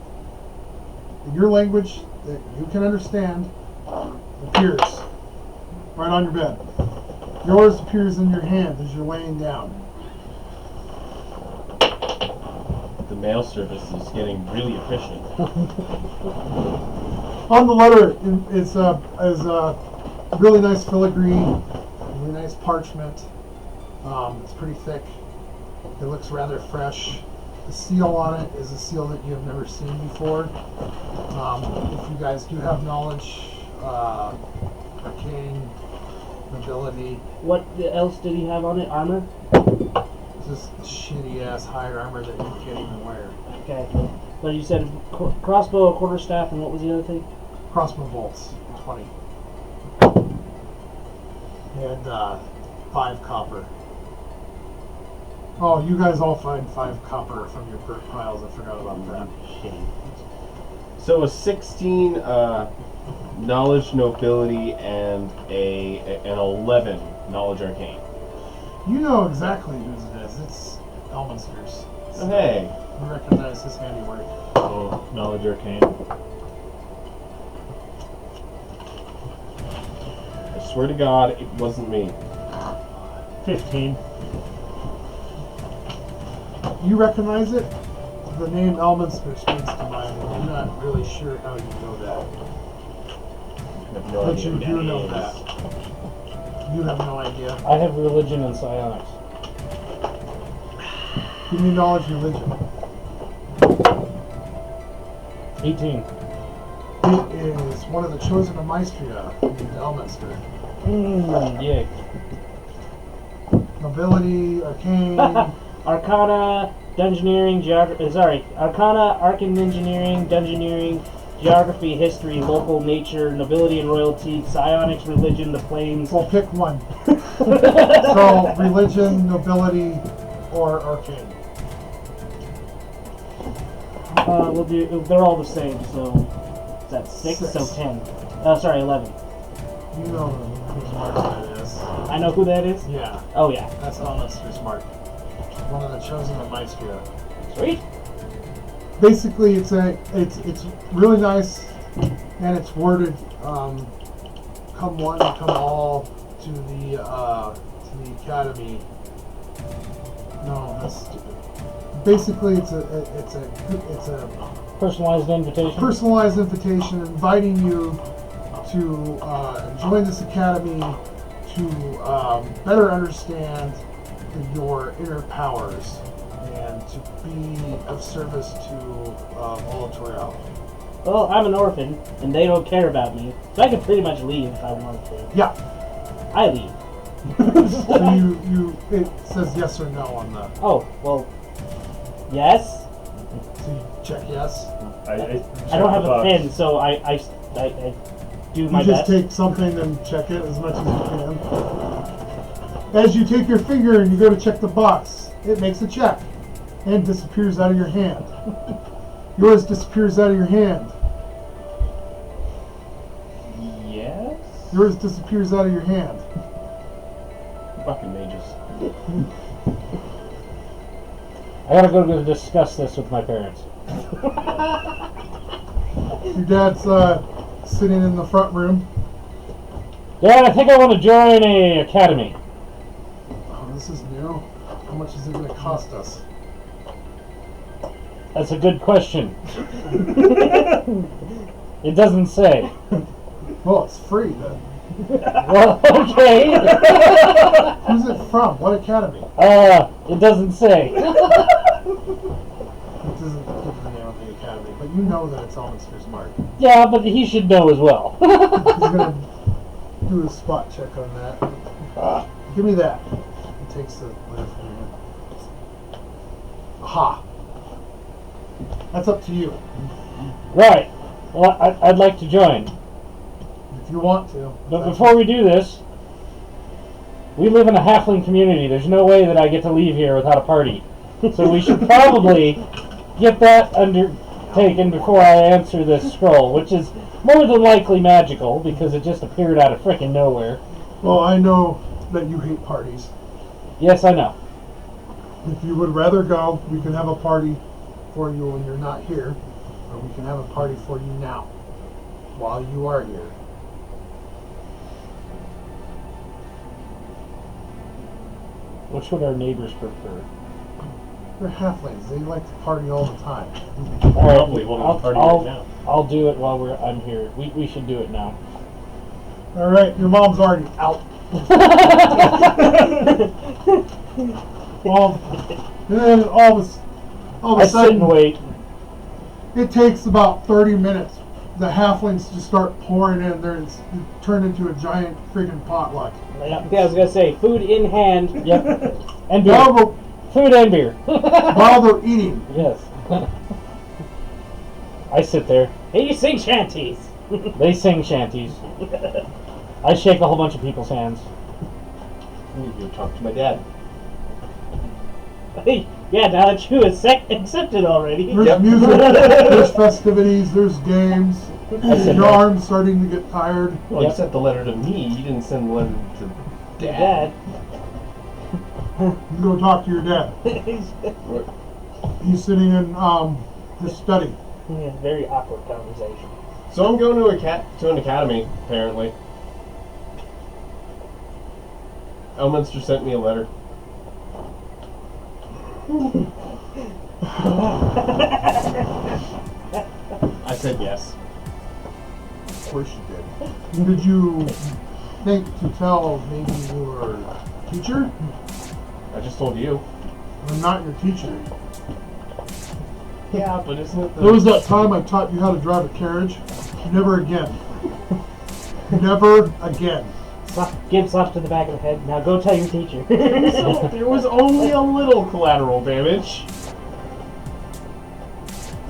in your language that you can understand appears right on your bed. Yours appears in your hand as you're laying down. the mail service is getting really efficient. On the letter is a really nice filigree, really nice parchment. It's pretty thick. It looks rather fresh. The seal on it is a seal that you have never seen before. If you guys do have knowledge, arcane nobility, What else did he have on it? Armor? just shitty ass hide armor that you can't even wear. Okay. But you said crossbow, a quarterstaff, and what was the other thing? Crossbow bolts, 20. And 5 copper. Oh, you guys all find 5 copper from your burnt piles. I forgot about that. So a 16 knowledge nobility and an 11 knowledge arcane. You know exactly whose it is. It's Elminster's. Oh, hey. You recognize his handiwork. Oh, knowledge arcane. I swear to God, it wasn't me. 15. You recognize it? The name Elminster springs to mind, and you're not really sure how you know that. I have no But idea you who do know is. that. You have no idea. I have religion and psionics. Give me knowledge religion. 18. It is one of the chosen of Maestria named Elminster. Yeah. Nobility, arcane. Arcana, Dungeoneering, Arcana, Arcane Engineering, Dungeoneering, Geography, History, Local Nature, Nobility and Royalty, Psionics, Religion, the Planes. Well, pick one. So, religion, nobility, or arcane. We'll do. They're all the same. So that's 6. So 6. 10. 11. You know whose mark that is. I know who that is. Yeah, Oh yeah. that's Elminster's mark. One of the chosen of Maestria. Sweet. Basically, it's really nice, and it's worded, come one, come all to the academy. No, that's stupid. Basically, it's a Personalized invitation. personalized invitation inviting you to join this academy to better understand your inner powers and to be of service to Volatorial. Well, I'm an orphan, and they don't care about me, so I can pretty much leave if I want to. Yeah. I leave. So it says yes or no on the. Oh well. Yes. So you check yes. I don't have a pen, so I do my You just best. take something and check it as much as you can. As you take your finger and you go to check the box, it makes a check and disappears out of your hand. Yours disappears out of your hand. Yes? Yours disappears out of your hand. Fucking mages. I gotta go discuss this with my parents. Your dad's sitting in the front room. Dad, I think I want to join a academy. Oh, this is new. How much is it going to cost us? That's a good question. It doesn't say. Well, it's free then. Well, okay. Who's it from? What academy? It doesn't say. It doesn't give the name of the academy, but you know that it's Elminster's mark. Yeah, but he should know as well. He's going to do a spot check on that. Give me that. He takes the letter from your hand. Aha! That's up to you. Right. Well, I'd like to join. If you want to. But before we do this, we live in a halfling community. There's no way that I get to leave here without a party. So we should probably get that undertaken before I answer this scroll, which is more than likely magical because it just appeared out of frickin' nowhere. Well, I know that you hate parties. Yes, I know. If you would rather go, we can have a party for you when you're not here, or we can have a party for you now, while you are here. Which would our neighbors prefer? They're halflings. They like to party all the time. All right, Probably holding a party right now. I'll do it while I'm here. We should do it now. All right, your mom's already out. Well, and then all of I a sit and sudden, wait. it takes about 30 minutes the halflings just start pouring in there. It's turned into a giant friggin' potluck. Yeah, I was gonna say food in hand. Yep. And beer. While they're, Food and beer. while they're eating. Yes. I sit there. Hey, you sing shanties. They sing shanties. I shake a whole bunch of people's hands. I need to go talk to my dad. Hey, yeah, now that you accepted already. There's Yep. music, there's festivities, there's games. sit Your there. arm's starting to get tired. Well, Yep. you sent the letter to me. You didn't send the letter to Dad. You go talk to your dad. He's sitting in his study. Yeah, very awkward conversation. So I'm going to an academy, apparently. Elminster sent me a letter. I said yes. Of course you did. Did you think to tell maybe your teacher? I just told you. I'm not your teacher. Yeah, but isn't it the... There was that time I taught you how to drive a carriage. Never again. Never again. Give slap to the back of the head. Now go tell your teacher. There was only a little collateral damage.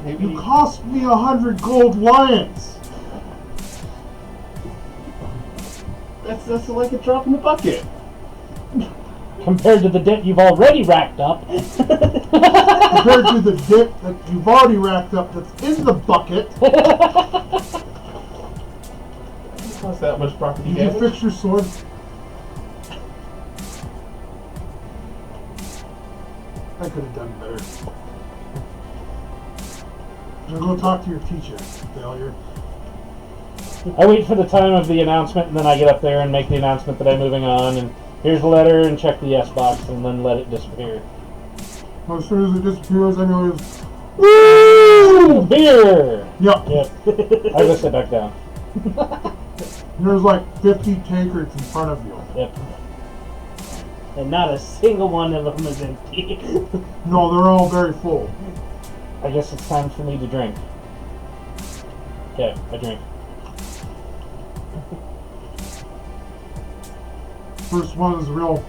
Maybe... You cost me 100 gold lions. That's like a drop in the bucket. Compared to the debt you've already racked up. Compared to the debt that you've already racked up that's in the bucket. Cost that much property Did you damage? fix your sword? I could have done better. Now go talk to your teacher, failure. I wait for the time of the announcement, and then I get up there and make the announcement that I'm moving on, and here's the letter, and check the yes box, and then let it disappear. Well, as soon as it disappears, I know it's... Woo! Beer! Yep. Yep. I go sit back down. There's like 50 tankards in front of you. Yep. And not a single one of them is empty. No, they're all very full. I guess it's time for me to drink. Okay, I drink. First one is a real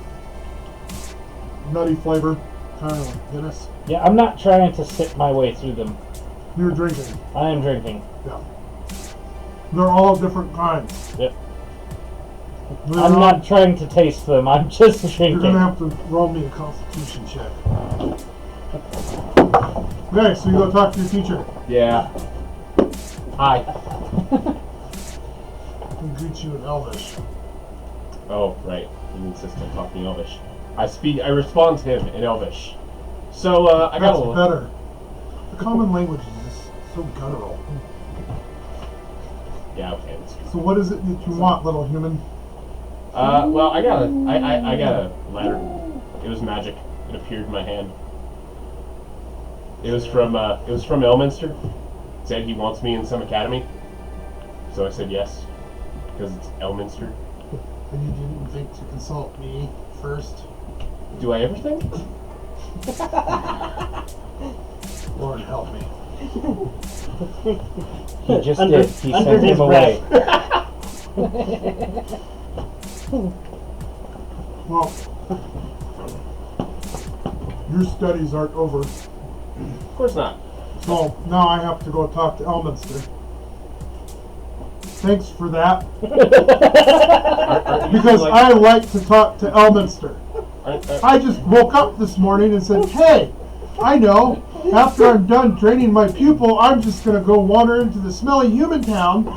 nutty flavor, kind of like Guinness. Yeah, I'm not trying to sip my way through them. You're drinking. I am drinking. Yeah. They're all different kinds. Yep. They're I'm not trying to taste them, I'm just You're drinking. gonna have to roll me a constitution check. Okay, so you go talk to your teacher. Yeah. Hi. He'll greet you in Elvish. Oh, right. You insist on talking Elvish. I respond to him in Elvish. So, I got That's a little... better. The common language is just so guttural. Yeah, okay. That's true. So what is it that you want, little human? Well, I got a letter. It was magic. It appeared in my hand. It was from Elminster. It said he wants me in some academy. So I said yes, because it's Elminster. And you didn't think to consult me first? Do I ever think? Lord help me. He just Under- did. He under sent his him away. Well, your studies aren't over, Of course not. so now I have to go talk to Elminster. Thanks for that, Aren't you because like- I like to talk to Elminster. aren't- I just woke up this morning and said, hey, I know, after I'm done training my pupil, I'm just going to go wander into the smelly human town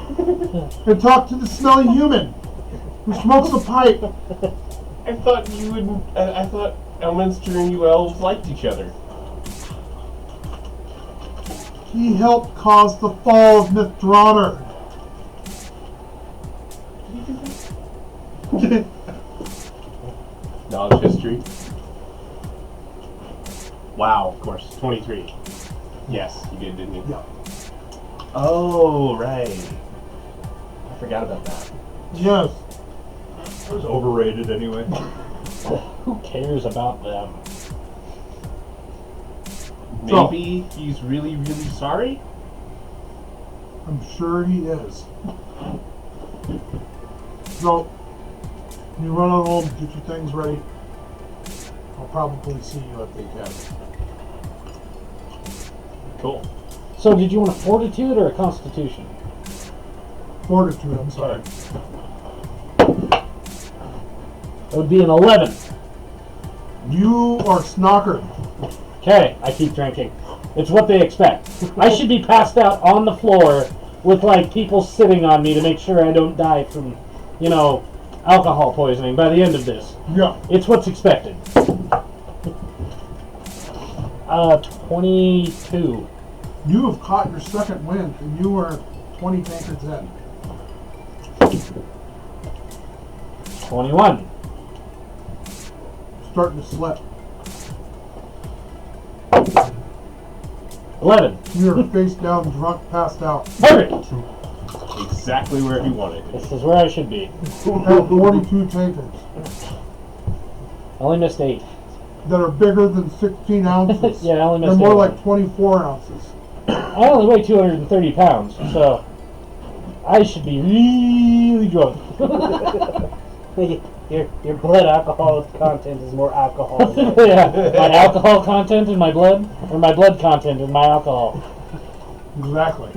and talk to the smelly human who smokes a pipe. I thought you would. I thought Elminster and you elves liked each other. He helped cause the fall of Mithronor. Knowledge history. Wow, of course. 23. Yes, you did, didn't you? Yeah. Oh, right. I forgot about that. Yes. It was overrated anyway. Who cares about them? Maybe he's really, really sorry? I'm sure he is. So, you run on home, get your things ready. I'll probably see you at the academy. Cool. So, did you want a fortitude or a constitution? Fortitude, I'm sorry. It would be an 11. You are snockered. Okay, I keep drinking. It's what they expect. I should be passed out on the floor with, like, people sitting on me to make sure I don't die from, you know, alcohol poisoning by the end of this. Yeah. It's what's expected. 22. You have caught your second wind, and you are 20 tankards in. 21. Starting to slip. 11. You're face down, drunk, passed out. Perfect. Exactly where he wanted it. This is where I should be. Have 42 tankards I only missed 8. that are bigger than 16 ounces. Yeah, I only They're missed more 8. like 24 ounces. I only weigh 230 pounds, so I should be really drunk. Your blood alcohol content is more alcohol. Yeah, my alcohol content in my blood, or my blood content in my alcohol. Exactly.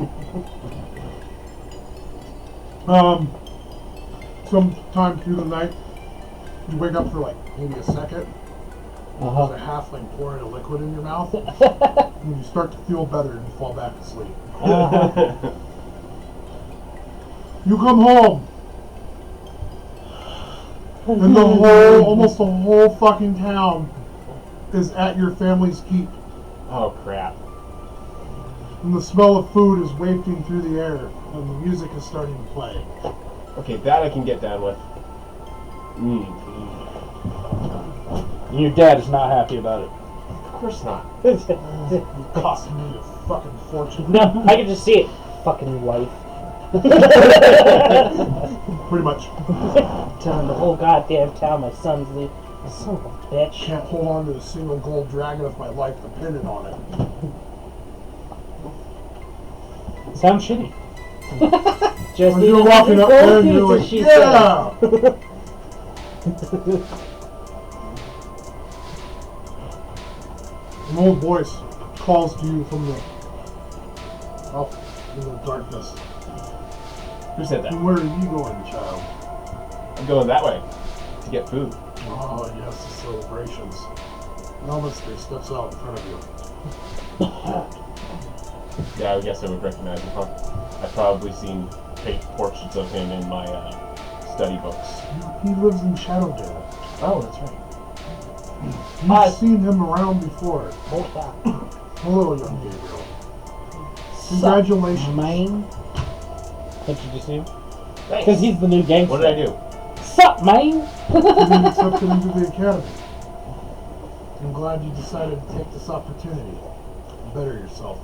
Sometime through the night, you wake up for like maybe a second. There's a halfling pouring a liquid in your mouth, and you start to feel better and you fall back asleep. You come home, and almost the whole fucking town is at your family's keep, Oh crap. and the smell of food is wafting through the air, and the music is starting to play. Okay, that I can get down with. Your dad is not happy about it. Of course not. It cost me a fucking fortune. No, I can just see it. Fucking wife. Pretty much. Telling the whole goddamn town my son's leaving. Son of a bitch. Can't hold on to a single gold dragon if my life depended on it. Sounds shitty. Just When need you're walking another up there gold and you're piece, like, she yeah! An old voice calls to you from the up in the darkness. Who said that? And where are you going, child? I'm going that way to get food. Oh yes, the celebrations. Elminster steps out in front of you. Yeah, I guess I would recognize him. Huh? I've probably seen portraits of him in my study books. He lives in Shadowdale. Oh, that's right. You've seen him around before. Oh, yeah. Hello, young Gabriel. Congratulations. Man. Did you see him? Thanks. Because he's the new gangster. What did I do? Sup, man? You've been accepted into the academy. I'm glad you decided to take this opportunity to better yourself.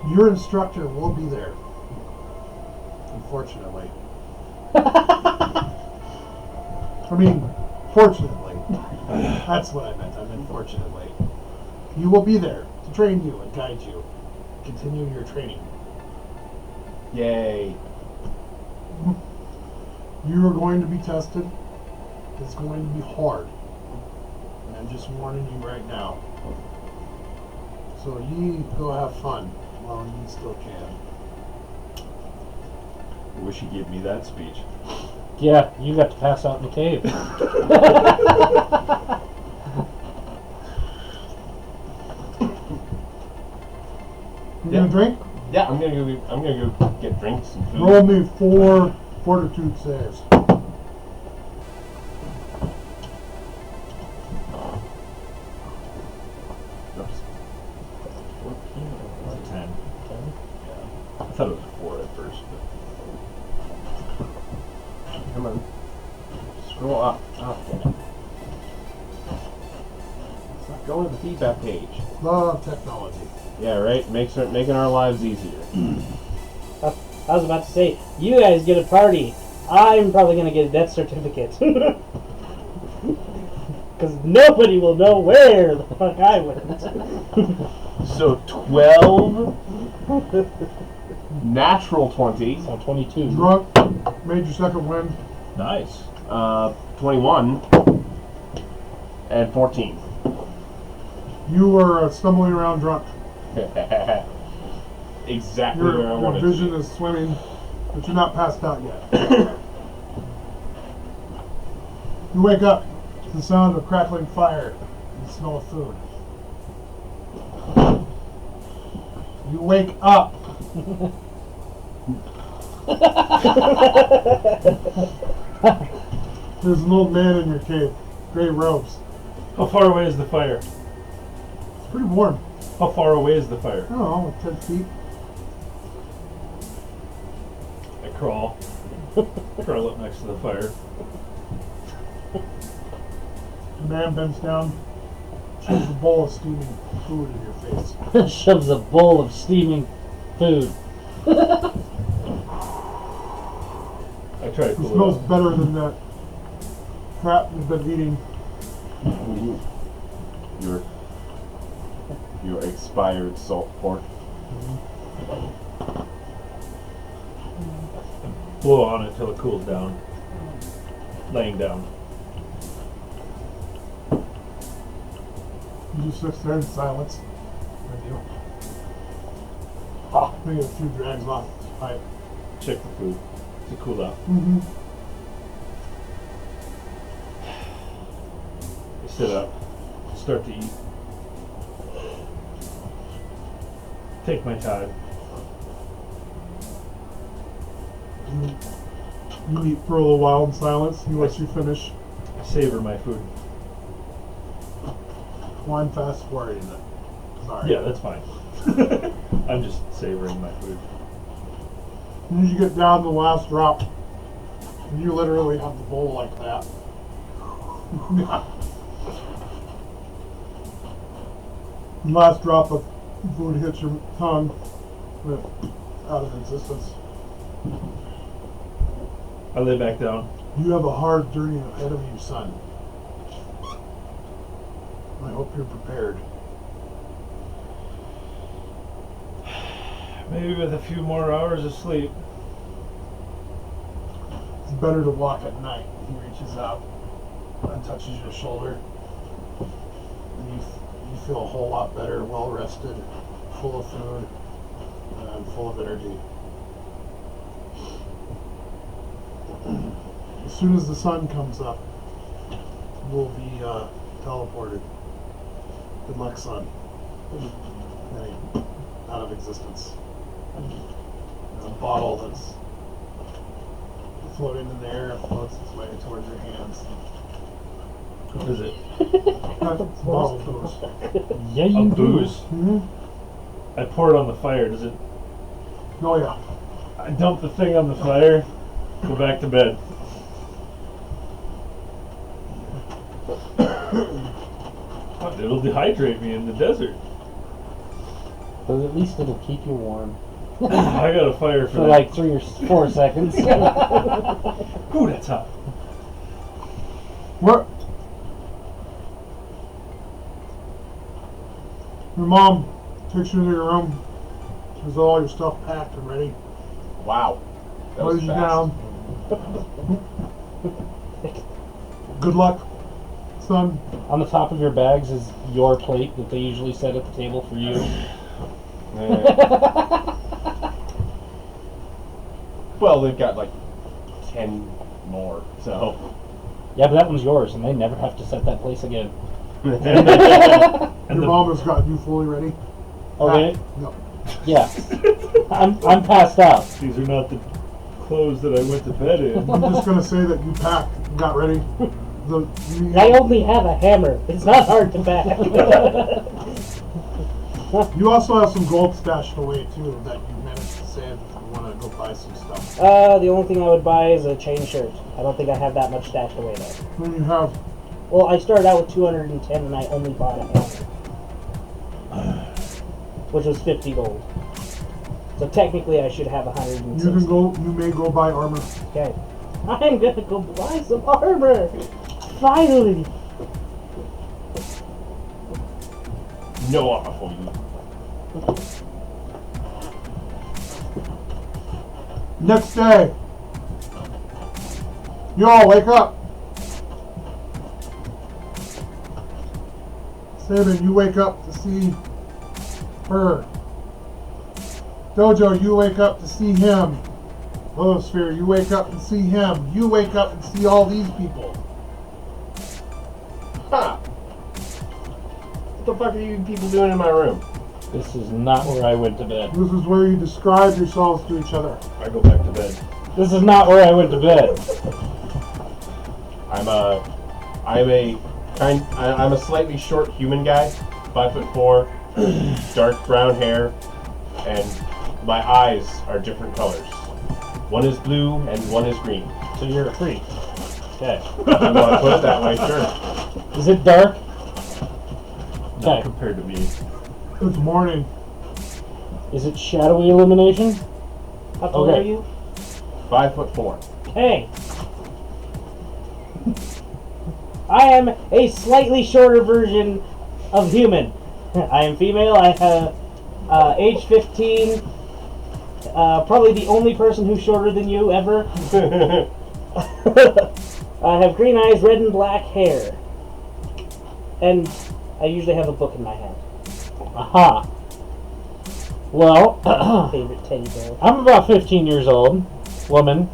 Your instructor will be there. Unfortunately. I mean, fortunately. That's what I meant. I meant fortunately. You will be there to train you and guide you. Continue your training. Yay. You are going to be tested. It's going to be hard. And I'm just warning you right now. So ye go have fun while ye still can. I wish he gave me that speech. Yeah, you got to pass out in the cave. You gonna drink? Yeah, I'm gonna go get drinks and food. Roll me 4 fortitude saves. Oops. 10. I thought it was 4 at first, Come on. Scroll up. Oh, damn it. It's not going to the feedback page. Love technology. Yeah, right? Making our lives easier. I was about to say, you guys get a party. I'm probably going to get a death certificate. Because nobody will know where the fuck I went. So 12 Natural 20. So 22. Drunk, made your second win. Nice. 21. And 14. You were stumbling around drunk. Exactly where I Your wanted vision to is swimming, but you're not passed out yet. You wake up to the sound of crackling fire and the smell of food. You wake up. There's an old man in your cave, gray robes. How far away is the fire? It's pretty warm. How far away is the fire? I don't know, like 10 feet. I crawl. Curl up next to the fire. The man bends down, shoves a bowl of steaming food in your face. Shoves a bowl of steaming food. I try to It cool smells it off. better than that crap you've been eating. Ooh. Your expired salt pork. Blow on it till it cools down. Laying down. You just sit there in silence. And you maybe a few drags off the pipe. Check the food to cool out. Mm-hmm. I sit up. Start to eat. Take my time. You eat for a little while in silence. He lets you finish. I savor my food. Well, I'm fast forwarding it. Sorry. Yeah, that's fine. I'm just savoring my food. As soon as you get down to the last drop, you literally have the bowl like that. The last drop of food hits your tongue, and it's out of existence. I lay back down. You have a hard journey ahead of you, son. I hope you're prepared. Maybe with a few more hours of sleep. It's better to walk at night. He reaches out and touches your shoulder. And you feel a whole lot better, well rested, full of food, and full of energy. As soon as the sun comes up, we'll be teleported. Good luck, son. And out of existence. There's a bottle that's floating in the air and floats its way towards your hands. What is it? That's a bottle of booze. Yeah, A you do. booze? Mm-hmm. I pour it on the fire. Does it? Oh yeah. I dump the thing on the fire. Go back to bed. It'll dehydrate me in the desert. But at least it'll keep you warm. I got a fire For that. like 3 or 4 seconds. Ooh, that's hot. What? Your mom takes you into your room. Has all your stuff packed and ready. Wow. That was Lays you fast. down. Good luck, son. On the top of your bags is your plate that they usually set at the table for you. Well, they've got like 10 more, so. Yeah, but that one's yours, and they never have to set that place again. Your And mom has got you fully ready. Okay? No. Yeah. I'm passed out. These are not the clothes that I went to bed in. I'm just gonna say that you packed, and got ready. I only have a hammer. It's not hard to back. You also have some gold stashed away too that you managed to save if you want to go buy some stuff. The only thing I would buy is a chain shirt. I don't think I have that much stashed away though. Then you have Well, I started out with 210 and I only bought a hammer. Which was 50 gold. So technically I should have 160. you may go buy armor. Okay. I'm gonna go buy some armor! Finally! No offer for you. Next day, you all wake up. Sabin, you wake up to see her. Dojo, you wake up to see him. Sphere, you wake up and see him. You wake up and see all these people. Ha! What the fuck are you people doing in my room? This is not where I went to bed. This is where you describe yourselves to each other. I go back to bed. This is not where I went to bed. I'm a slightly short human guy, 5'4", dark brown hair, and my eyes are different colors. One is blue and one is green. So you're a freak. Okay. If you want to put it that way, sure. Is it dark? Not Okay. compared to me. It's morning. Is it shadowy illumination? How tall Okay. are you? 5'4". Hey. I am a slightly shorter version of human. I am female. I have age 15. Probably the only person who's shorter than you ever. I have green eyes, red and black hair. And I usually have a book in my hand. Aha. Well, Favorite teddy bear. I'm about 15 years old, woman,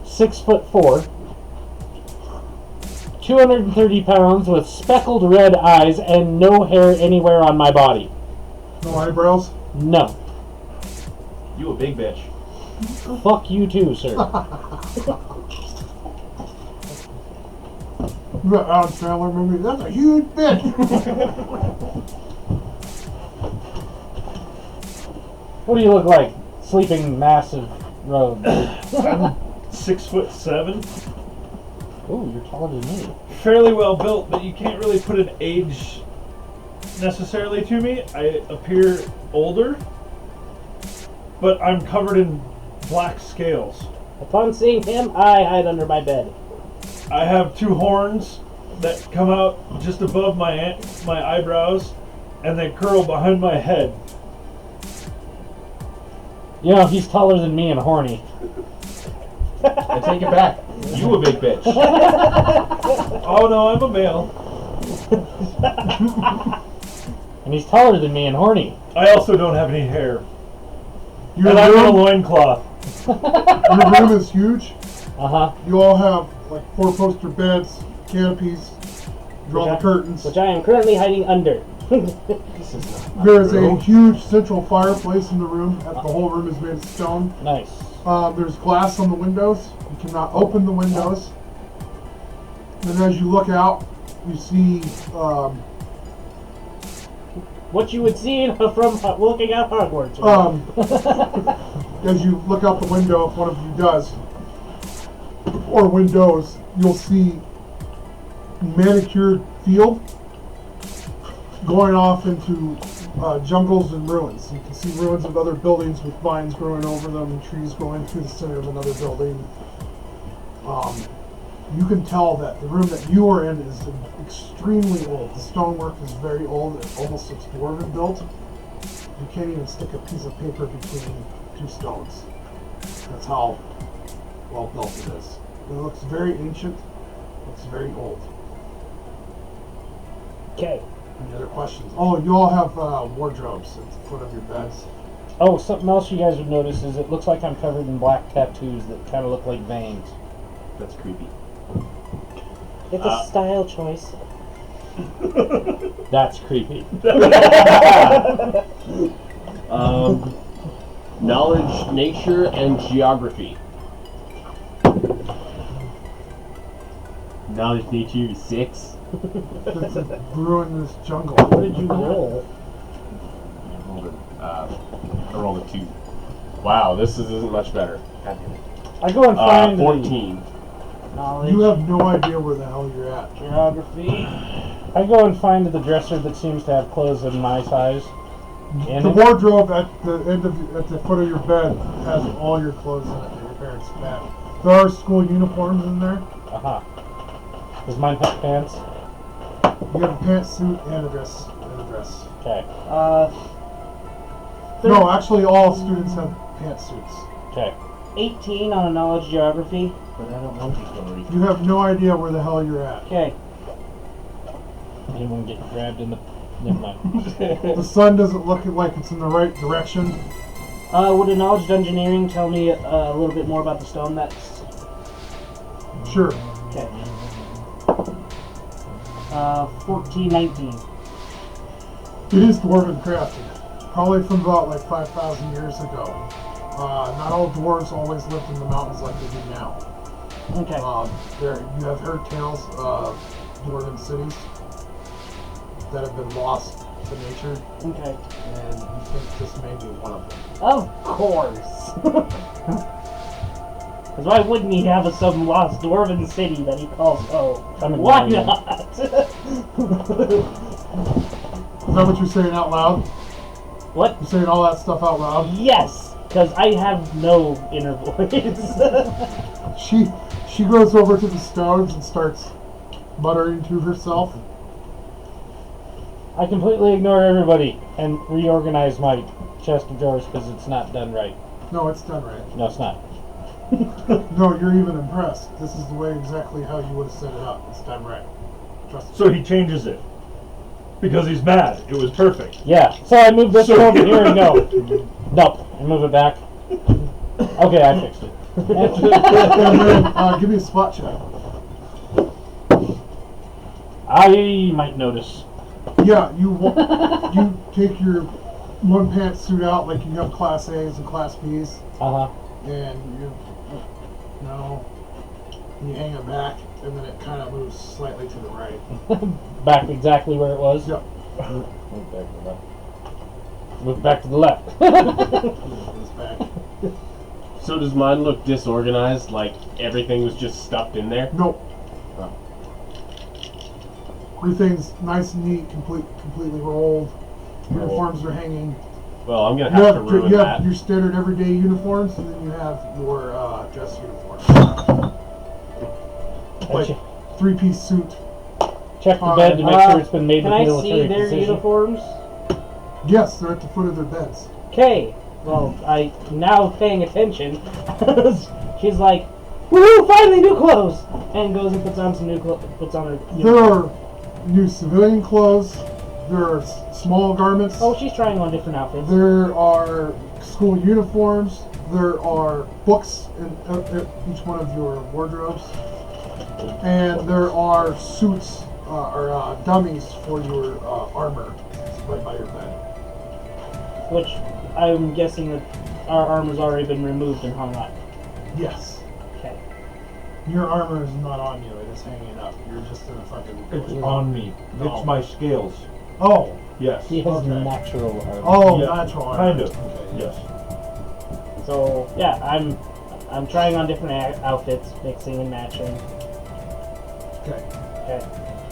6'4", 230 pounds, with speckled red eyes and no hair anywhere on my body. No eyebrows? No. You a big bitch. Fuck you too, sir. That Adam Sandler movie, that's a huge bitch. What do you look like? Sleeping massive road. 6'7", Ooh, you're taller than me. fairly well built, but you can't really put an age necessarily to me. I appear older, but I'm covered in black scales. Upon seeing him, I hide under my bed. I have 2 horns that come out just above my eyebrows, and they curl behind my head. You know, he's taller than me and horny. I take it back. You a big bitch. Oh no, I'm a male. And he's taller than me and horny. I also don't have any hair. Your And I'm in a room, loincloth. your room is huge. Uh-huh. You all have like 4-poster beds, canopies, draw the curtains. Which I am currently hiding under. This is not There is my a room. huge central fireplace in the room. The whole room is made of stone. Nice. There's glass on the windows. You cannot open the windows. And as you look out, you see What you would see from looking at Hogwarts. as you look out the window, if one of you does, or windows, you'll see manicured field going off into jungles and ruins. You can see ruins of other buildings with vines growing over them and trees growing through the center of another building. You can tell that the room that you are in is extremely old. The stonework is very old. It almost looks dwarven built. You can't even stick a piece of paper between 2 stones. That's how well built it is. It looks very ancient. It looks very old. Okay. Any other questions? Oh, you all have wardrobes at the foot of your beds. Oh, something else you guys would notice is it looks like I'm covered in black tattoos that kind of look like veins. That's creepy. It's a style choice. That's creepy. Knowledge, nature, and geography. Knowledge, nature is 6. It's a ruinous jungle. What did you roll? I rolled a 2. Wow, this isn't much better. I go and find 14. Knowledge. You have no idea where the hell you're at. Geography. I go and find the dresser that seems to have clothes of my size. In The it. wardrobe at the foot of your bed has all your clothes in it that your parents had. There are school uniforms in there. Aha. Does mine have pants? You have a pantsuit and a dress. Okay. No, actually, all students have pantsuits. Okay. 18 on a knowledge geography, but I don't know if he's going to read. You have no idea where the hell you're at. Okay. Anyone get grabbed in the... Never mind. The sun doesn't look like it's in the right direction. Would a knowledge engineering tell me a little bit more about the stone that's... Sure. Okay. 14, 19. It is dwarven crafted. Probably from about like 5,000 years ago. Not all dwarves always lived in the mountains like they do now. Okay. You have heard tales of dwarven cities that have been lost to nature, Okay. and you think this may be one of them. Of course. Because why wouldn't he have some lost dwarven city that he calls home? Why not? Is that what you're saying out loud? What? You're saying all that stuff out loud? Yes, because I have no inner voice. She goes over to the stones and starts muttering to herself. I completely ignore everybody and reorganize my chest of drawers because it's not done right. No, it's done right. No, it's not. No, you're even impressed. This is the way exactly how you would have set it up. It's done right. Trust me. So he changes it. Because he's mad. It was perfect. Yeah, so I moved this one over here and go. Nope, I move it back. Okay, I fixed it. And then, give me a spot check. I might notice. Yeah, you take your one pantsuit out like you have Class A's and Class B's, Uh-huh. and you hang it back, and then it kind of moves slightly to the right. Back exactly where it was? Yep. Move back to the left. It's back. So does mine look disorganized, like everything was just stuffed in there? Nope. Oh. Everything's nice and neat, completely rolled. Uniforms are hanging. Well, I'm gonna have to ruin you that. have your standard everyday uniforms, and then you have your dress uniforms. Like Check 3-piece suit. the bed to make sure it's been made Can with I military see their precision. uniforms? Yes, they're at the foot of their beds. Okay. Well, I now paying attention. She's like, "Woohoo! Finally, new clothes!" And goes and puts on some new clothes. Puts on her. There are new civilian clothes. There are small garments. Oh, she's trying on different outfits. There are school uniforms. There are books in each one of your wardrobes. And there are suits or dummies for your armor right by your bed. Which I'm guessing that our armor's already been removed and hung up. Yes. Okay. Your armor is not on you. It is hanging up. You're just in a fucking... It's on me. No. It's my scales. Oh. Yes. He has Okay. natural armor. Oh, Yeah, natural armor. Kind of. Okay. Yes. So yeah, I'm trying on different outfits, mixing and matching. Okay. Okay.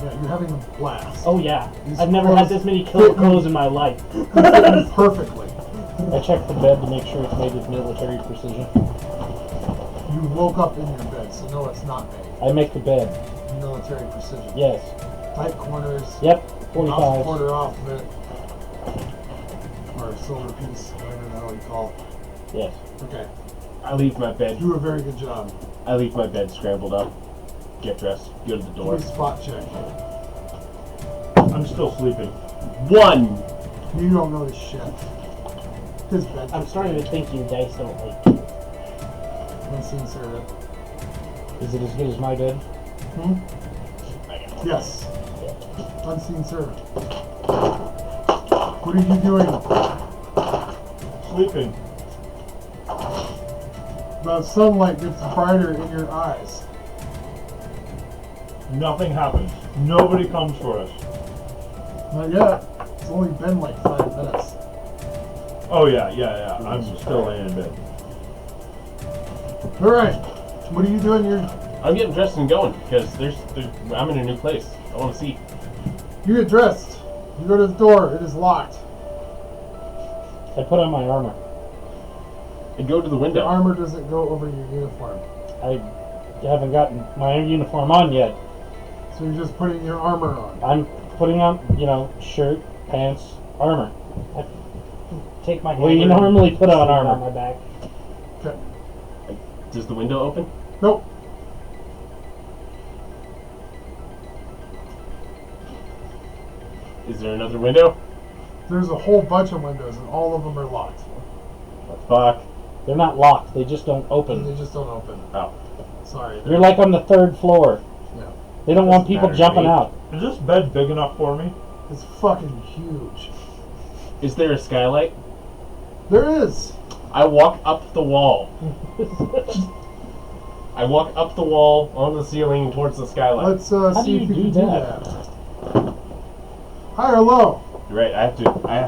Yeah, you're having a blast. Oh yeah, These I've never had clothes this many killer fit me. clothes in my life. Perfectly. I checked the bed to make sure it's made with military precision. You woke up in your bed, so no, it's not made. I make the bed. Military precision. Yes. Tight corners. Yep. Mouse a 45. quarter off of it. Or a silver piece, whatever the hell you call it. Yes. Okay. I leave my bed. Do a very good job. I leave my bed scrambled up. Get dressed. Go to the Give door. me a spot check. I'm still sleeping. 1. You don't know this shit. His bed. I'm starting to think you guys don't like. Unseen servant. Is it as good as my bed? Hmm? Yes. Unseen servant. What are you doing? Sleeping. The sunlight gets brighter in your eyes. Nothing happens. Nobody comes for us. Not yet. It's only been like 5 minutes. Oh yeah. I'm still laying in bed. Alright. What are you doing? I'm getting dressed and going because I'm in a new place. I want to see. You get dressed. You go to the door. It is locked. I put on my armor. And go to the The window. armor doesn't go over your uniform. I haven't gotten my uniform on yet. So you're just putting your armor on. I'm putting on, shirt, pants, armor. Take my. Well, you hammer and normally put on stick it armor. on my back. Okay. I Does the window open? Nope. Is there another window? There's a whole bunch of windows, and all of them are locked. What the fuck? They're not locked. They just don't And open. they just don't open. Oh. Sorry. You're like on the 3rd floor. Yeah. They don't want Doesn't people matter to jumping me. out. Is this bed big enough for me? It's fucking huge. Is there a skylight? There is. I walk up the wall. I walk up the wall on the ceiling towards the skylight. Let's How see do if you you do can do that? that. High or low? Right, I have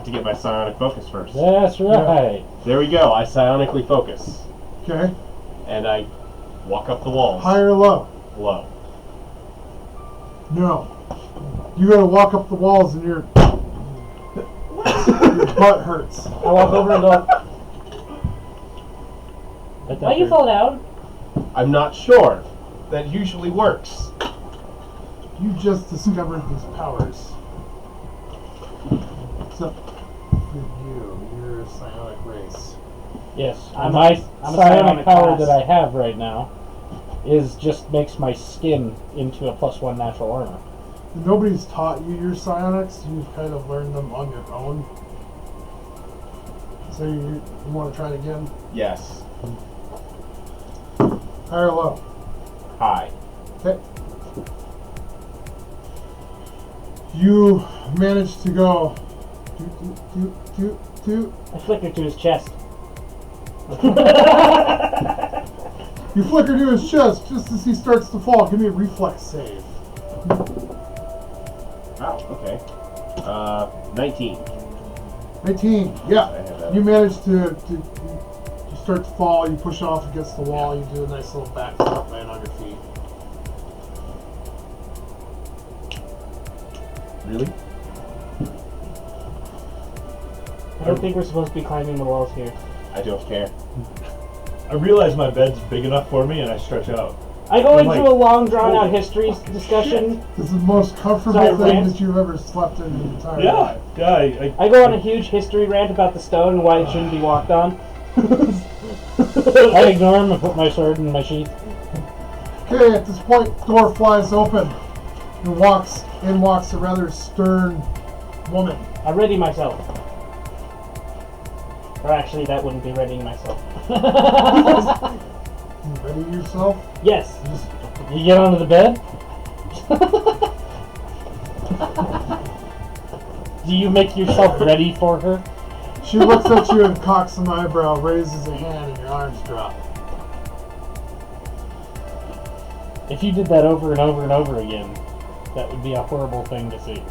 to get my psionic focus first. That's right. There we go. I psionically focus, Okay. and I walk up the walls. High or low? Low. No. You gotta walk up the walls and your butt hurts. I walk over and go, why you fall down? I'm not sure. That usually works. You just discovered these powers. Except for you. You're a psionic race. Yes. I'm my a psionic psionic power class. that I have right now is just makes my skin into a +1 natural armor. Nobody's taught you your psionics. You've kind of learned them on your own. So you want to try it again? Yes. High or low? High. Okay. You managed to go. I flicker to his chest. You flicker to his chest just as he starts to fall. Give me a reflex save. Oh, okay. 19. 19. I Yeah. have that. You manage to you start to fall. You push off against the wall. You do a nice little backflip, land on your feet. Really? I don't think we're supposed to be climbing the walls here. I don't care. I realize my bed's big enough for me, and I stretch out. I go I'm into like, a long, drawn-out history discussion. This is the most comfortable Sorry, thing Rand. that you've ever slept in your entire Yeah, life. yeah. I go on a huge history rant about the stone and why it shouldn't be walked on. I ignore him and put my sword in my sheath. Okay, at this point, the door flies open and walks a rather stern woman. I ready myself. Or actually, that wouldn't be readying myself. You ready yourself? Yes. You get onto the bed? Do you make yourself ready for her? She looks at you and cocks an eyebrow, raises a hand, and your arms drop. If you did that over and over and over again, that would be a horrible thing to see.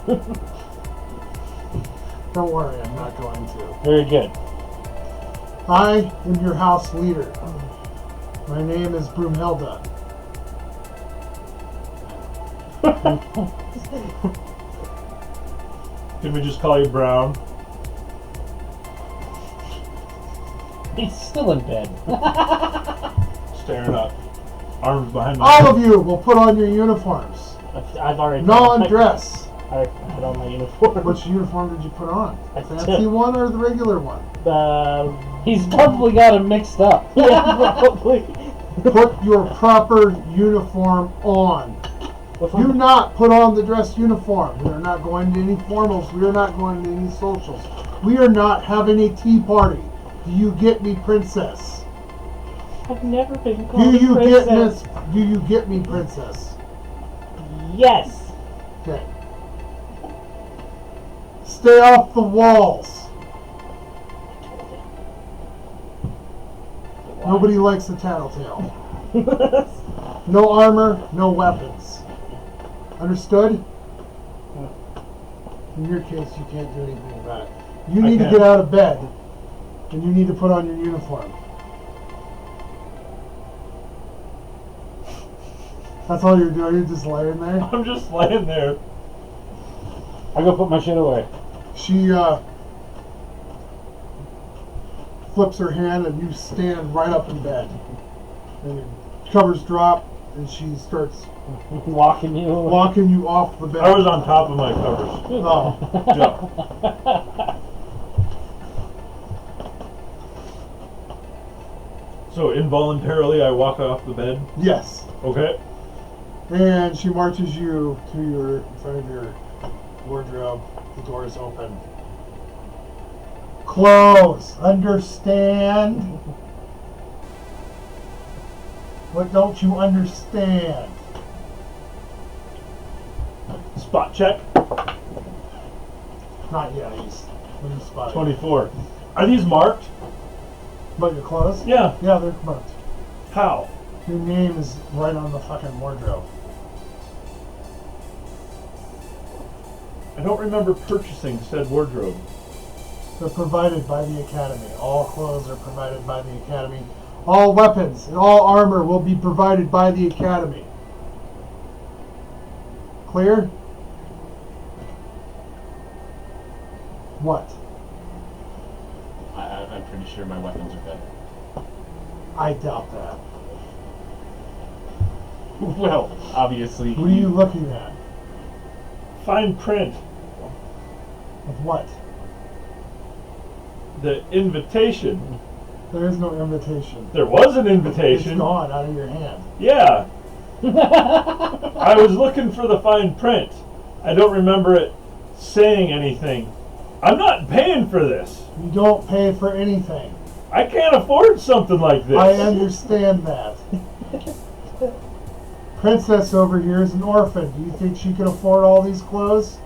Don't worry, I'm not going to. Very good. I am your house leader. My name is Broomhilda. Can we just call you Brown? He's still in bed. Staring up. Arms behind my All of you will put on your uniforms. I've already Non-dress. I put on my uniform. Which uniform did you put on? I The fancy one or the regular one? He's probably got them mixed up. Yeah, probably. Put your proper uniform on. Do not put on the dress uniform. We are not going to any formals. We are not going to any socials. We are not having a tea party. Do you get me, princess? I've never been Do called you get princess. Do you get me, princess? Yes. Okay. Stay off the walls. Nobody likes a tattletale. No armor, no weapons. Understood? In your case, you can't do anything about it. You need to can. get out of bed, and you need to put on your uniform. That's all you're doing? You're just laying there? I'm just laying there. I go put my shit away. She flips her hand and you stand right up in bed. And your covers drop and she starts Walking you away. walking you off the bed. I was on top of my covers. Oh. Yeah. So involuntarily I walk off the bed? Yes. Okay. And she marches you to in front of your wardrobe. The door is open. Close. Understand? What don't you understand? Spot check. Not yet. He's spotted. 24. Are these marked? But your clothes? Yeah. Yeah, they're marked. How? Your name is right on the fucking wardrobe. I don't remember purchasing said wardrobe. They're provided by the Academy. All clothes are provided by the Academy. All weapons and all armor will be provided by the Academy. Clear? What? I'm pretty sure my weapons are better. I doubt that. Well, obviously. What are you looking at? Fine print. Of what? The invitation. There is no invitation. There was an It's invitation. gone out of your hand. Yeah. I was looking for the fine print. I don't remember it saying anything. I'm not paying for this. You don't pay for anything. I can't afford something like this. I understand that. Princess over here is an orphan. Do you think she can afford all these clothes?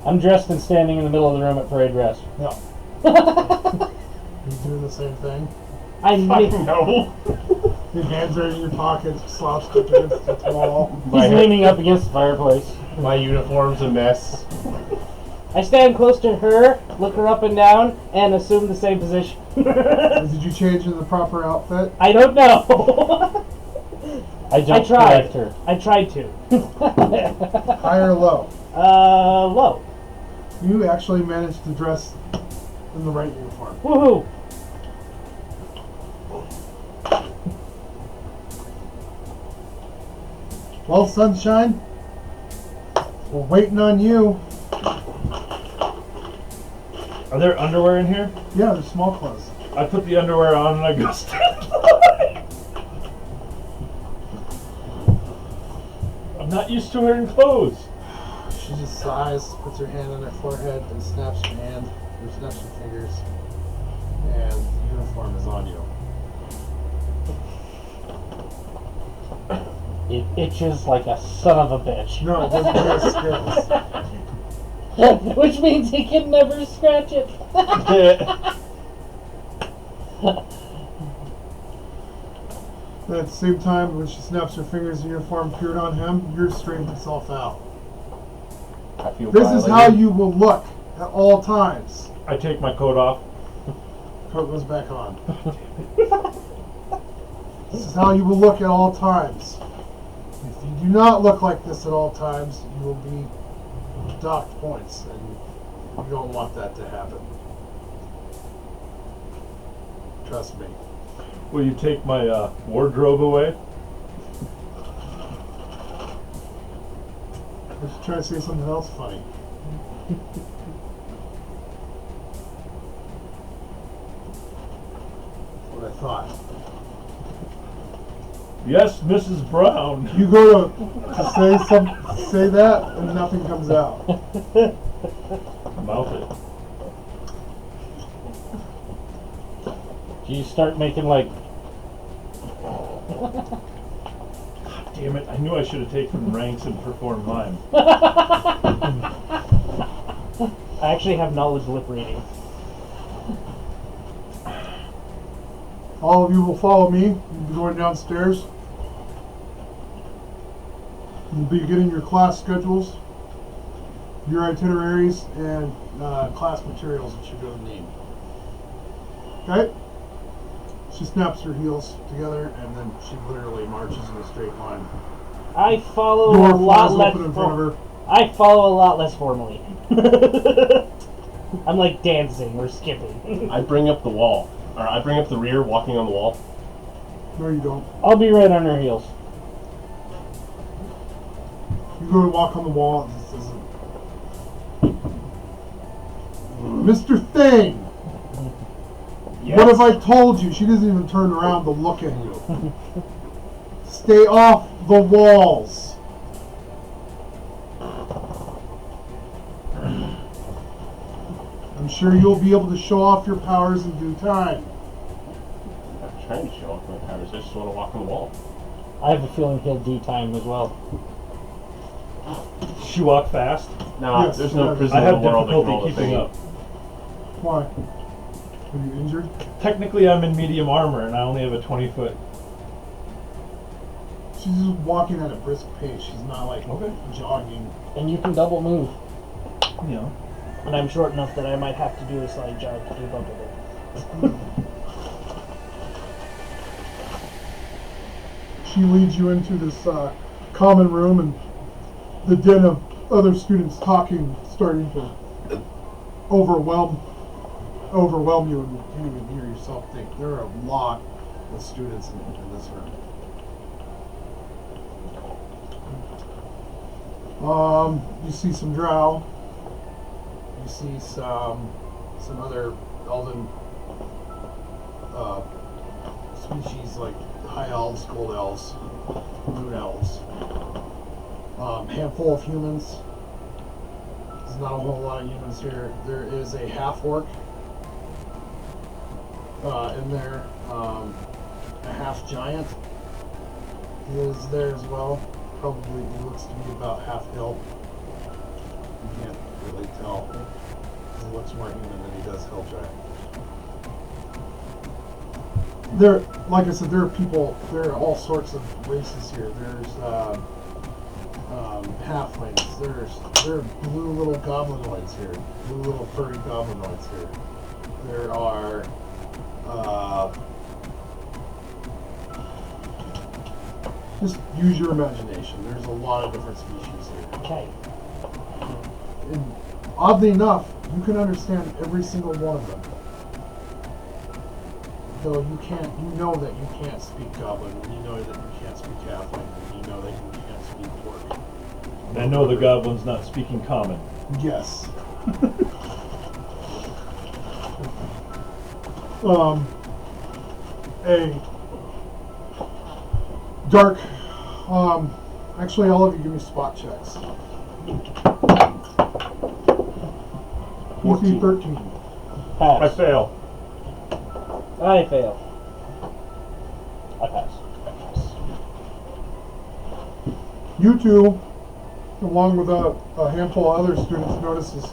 I'm dressed and standing in the middle of the room at parade rest. No. You doing the same thing? I mean, No. Your hands are in your pockets, slouched up against the wall. he's leaning up against the fireplace. My uniform's a mess. I stand close to her, look her up and down, and assume the same position. Did you change into the proper outfit? I don't know. I don't tried. correct her. I tried to. High or low? Low. You actually managed to dress in the right uniform. Woohoo! Well, sunshine, we're waiting on you. Are there underwear in here? Yeah, they're small clothes. I put the underwear on and I go stand in line. I'm not used to wearing clothes. She just sighs, puts her hand on her forehead, and snaps her hand, or snaps her fingers, and the uniform is on you. It itches like a son of a bitch. No, it doesn't have skills. Which means he can never scratch it. But at the same time, when she snaps her fingers, the uniform appeared on him, yours straightened itself out. I feel This is violated. how you will look at all times. I take my coat off. Coat goes back on. This is how you will look at all times. If you do not look like this at all times, you will be docked points, and you don't want that to happen. Trust me. Will you take my wardrobe away? I should try to say something else funny. What I thought. Yes, Mrs. Brown. You go to say that, and nothing comes out. Mouth it. You start making like Damn it, I knew I should have taken ranks and performed mime. I actually have knowledge lip reading. All of you will follow me. You'll be going downstairs. You'll be getting your class schedules, your itineraries, and class materials that you're going to need. Okay? She snaps her heels together, and then she literally marches in a straight line. I follow Door a lot flies less. open in front of her. I follow a lot less formally. I'm like dancing or skipping. I bring up the wall. Or I bring up the rear, walking on the wall. No, you don't. I'll be right on her heels. You go to walk on the wall, and this isn't. Mr. Thing! Yes? What have I told you? She doesn't even turn around to look at you. Stay off the walls. I'm sure you'll be able to show off your powers in due time. I'm trying to show off my powers. I just want to walk on the wall. I have a feeling he'll do time as well. She walk fast. No, Yes, there's no yes. prison I in have the world that can roll difficulty the keeping thing. up. Why? Are you injured? Technically, I'm in medium armor, and I only have a 20-foot. She's just walking at a brisk pace. She's not like Okay. jogging. And you can double move. You know. And I'm short enough that I might have to do a slide jog to keep up with it. She leads you into this common room, and the din of other students talking starting to overwhelm you, and you can't even hear yourself think. There are a lot of students in this room. You see some drow. You see some other elven species like high elves, gold elves, moon elves. Handful of humans. There's not a whole lot of humans here. There is a half orc in there. A half giant is there as well. Probably he looks to be about half hill. You can't really tell. He looks more human than he does hill giant. There, like I said, there are people. There are all sorts of races here. There's halflings. There are blue little goblinoids here. Blue little furry goblinoids here. There are just use your imagination. There's a lot of different species here. Okay. And oddly enough, you can understand every single one of them. Though you know that you can't speak goblin, and you know that you can't speak halfling, and you know that you can't speak orc. And I know the goblin's not speaking common. Yes. A dark. Actually, all of you give me spot checks. DC 13. I Pass. fail. I fail. I pass. You two, along with a handful of other students, notice this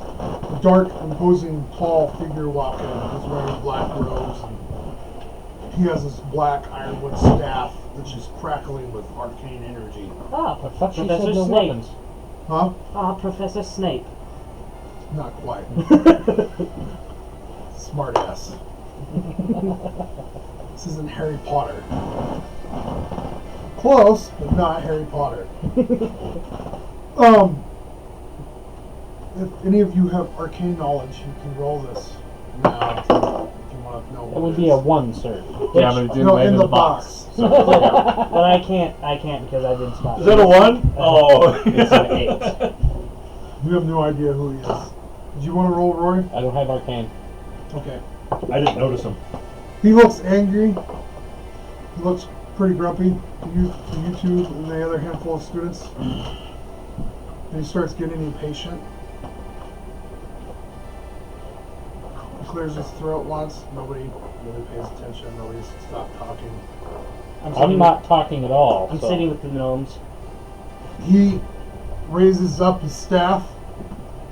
dark, imposing, tall figure walk in. He's wearing black robes, and he has this black ironwood staff that's just crackling with arcane energy. Ah, I thought she Professor said no Snape. weapons. Huh? Ah, Professor Snape. Not quite. Smart ass. This isn't Harry Potter. Close, but not Harry Potter. If any of you have arcane knowledge, you can roll this now if you want to know what That would it be a is. 1, sir. Yeah, but it didn't No, land in in the the box. box. So, yeah. But I can't because I didn't spot Is that a 1? Oh. It's an 8. You have no idea who he is. Did you want to roll, Rory? I don't have arcane. Okay. I didn't notice him. He looks angry. He looks pretty grumpy to you two and the other handful of students. And he starts getting impatient. He clears his throat once. Nobody really pays attention. Nobody's stopped talking. I'm not talking at all. I'm so. sitting with the gnomes. He raises up his staff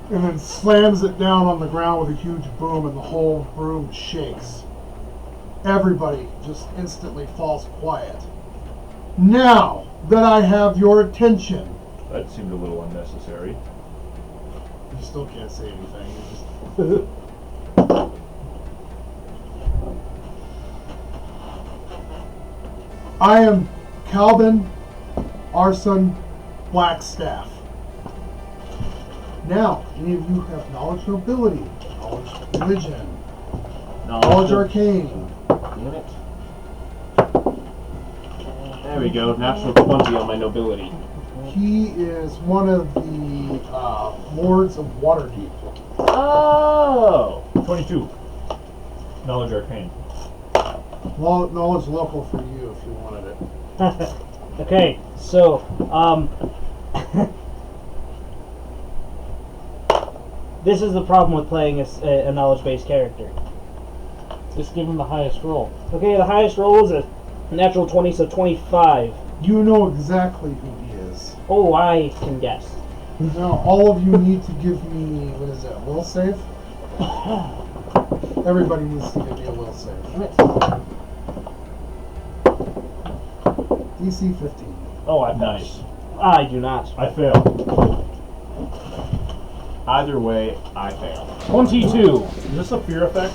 and then slams it down on the ground with a huge boom, and the whole room shakes. Everybody just instantly falls quiet. Now that I have your attention, That seemed a little unnecessary. you still can't say anything. You just I am Calvin Arson Blackstaff. Now, any of you have knowledge nobility, knowledge religion, knowledge arcane. Damn it. There we go. Natural 20 on my nobility. He is one of the Lords of Waterdeep. Oh! 22. Knowledge arcane. Knowledge local for you if you wanted it. Okay, so, this is the problem with playing a knowledge-based character. Just give him the highest roll. Okay, the highest roll is a natural 20, so 25. You know exactly who he is. Oh, I can guess. Now, all of you need to give me, what is that, will save? Everybody needs to give me a will save. DC 15. Oh, I Nice. I do not. I failed. Either way, I fail. 22. Is this a fear effect?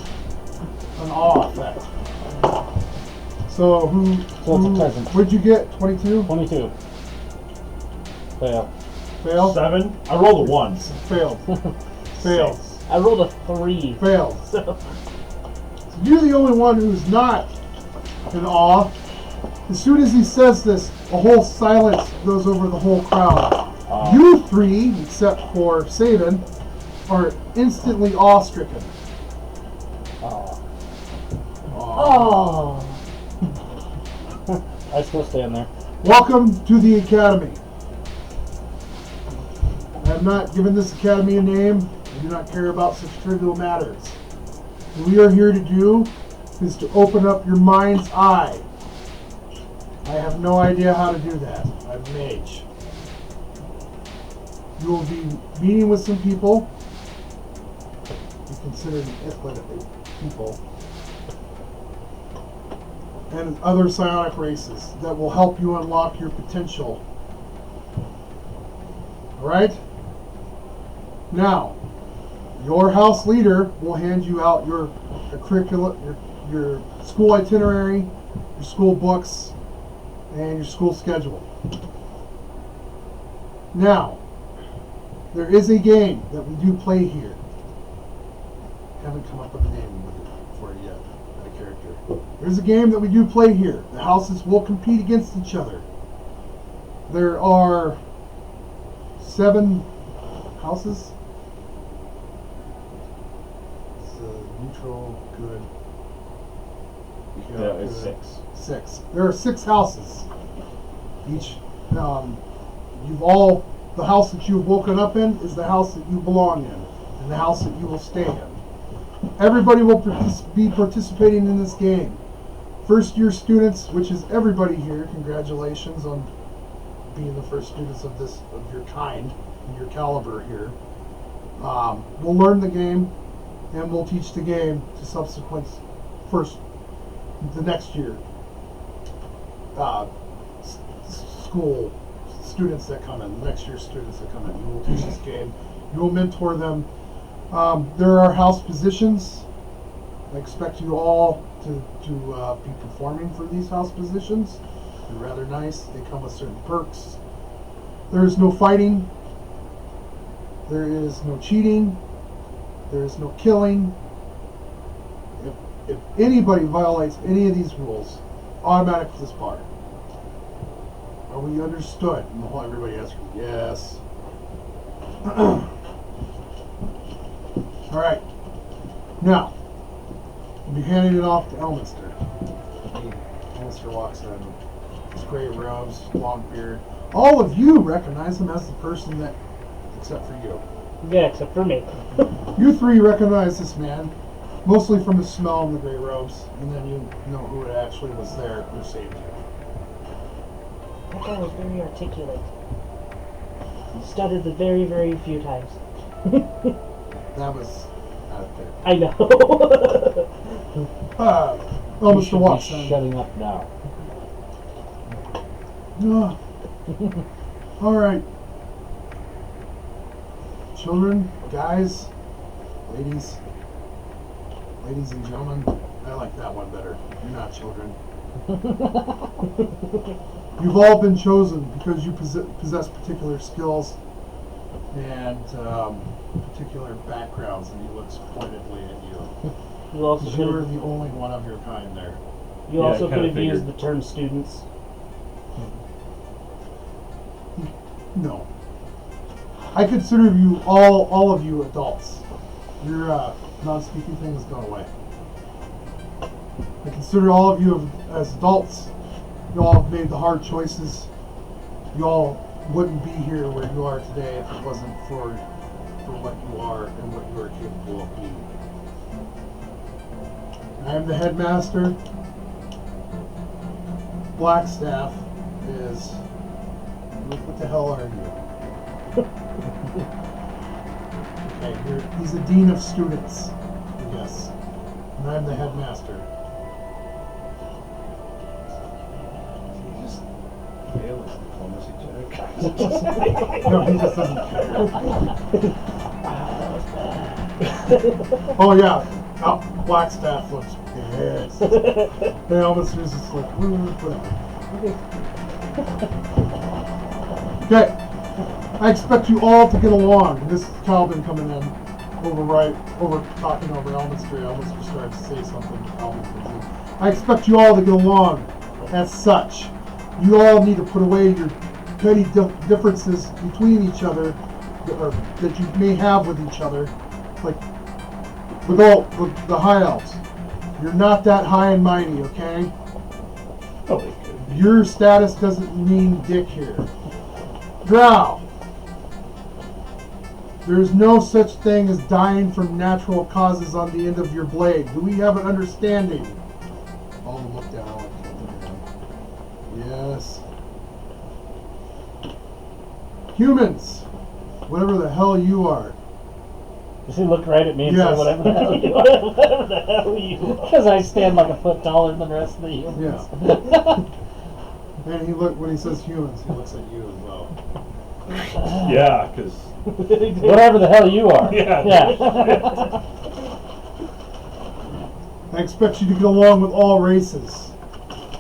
An awe effect. So So it's a present. what'd you get? 22? 22. Fail. Failed? 7? I rolled a 1. Failed. Failed. I rolled a 3. Failed. So, So you're the only one who's not in awe. As soon as he says this, a whole silence goes over the whole crowd. You three, except for Sabin, are instantly awe-stricken. oh. I still stand there. Welcome to the Academy. I have not given this Academy a name. I do not care about such trivial matters. What we are here to do is to open up your mind's eye. I have no idea how to do that. I'm mage. You will be meeting with some people. You consider them ithlit people. And other psionic races that will help you unlock your potential. Alright? Now, your house leader will hand you out your curriculum, your school itinerary, your school books, and your school schedule. Now, there is a game that we do play here. Haven't come up with a name for it yet. A character. There's a game that we do play here. The houses will compete against each other. There are 7 houses. It's neutral, good. No, it's good. 6. 6. There are 6 houses. Each, the house that you've woken up in is the house that you belong in, and the house that you will stay in. Everybody will be participating in this game. First year students, which is everybody here, congratulations on being the first students of your kind, and your caliber here. We'll learn the game, and we'll teach the game to the next year. School students that come in, next year's students that come in. You will teach this game. You will mentor them. There are house positions. I expect you all to be performing for these house positions. They're rather nice. They come with certain perks. There is no fighting. There is no cheating. There is no killing. If anybody violates any of these rules, automatic disbar. Are we understood? And everybody answers yes. Alright. Now, we'll be handing it off to Elminster. Elminster walks in. His gray robes, long beard. All of you recognize him as the person that, except for you. Yeah, except for me. You 3 recognize this man, mostly from the smell and the gray robes, and then you know who it actually was there who saved you. That guy was very articulate. He stuttered the very, very few times. That was out of there. I know. You should Elminster be walks in. shutting up now. Alright. Children, guys, ladies and gentlemen. I like that one better. You're not children. You've all been chosen because you possess particular skills and particular backgrounds, and he looks pointedly at you. You also You could are have, the only one of your kind there. you Yeah, also I could kinda have used figured. the term students. No. I consider you all of you adults. Your non-speaking thing has gone away. I consider all of you as adults. You all have made the hard choices. You all wouldn't be here where you are today if it wasn't for what you are and what you are capable of being. I am the headmaster. Blackstaff is... What the hell are you? Okay, he's the dean of students, I guess. And I'm the headmaster. Fail his diplomacy check. No, he just doesn't care. Oh yeah, Blackstaff looks pissed. The officer's just like, whatever. Okay, I expect you all to get along. This is Calvin coming in, over talking over Elminster. Elminster starts to say something to Calvin. I expect you all to get along. As such, you all need to put away your petty differences between each other, or that you may have with each other, like with the high elves. You're not that high and mighty, okay? Oh, they could. Your status doesn't mean dick here. Drow. There's no such thing as dying from natural causes on the end of your blade. Do we have an understanding? All look down. Yes. Humans. Whatever the hell you are. Does he look right at me and Yes. say whatever the hell you are? Whatever the hell you are. Because I stand like a foot taller than the rest of the humans. Yeah. And when he says humans, he looks at you as well. Yeah, because Whatever the hell you are. Yeah. I expect you to get along with all races.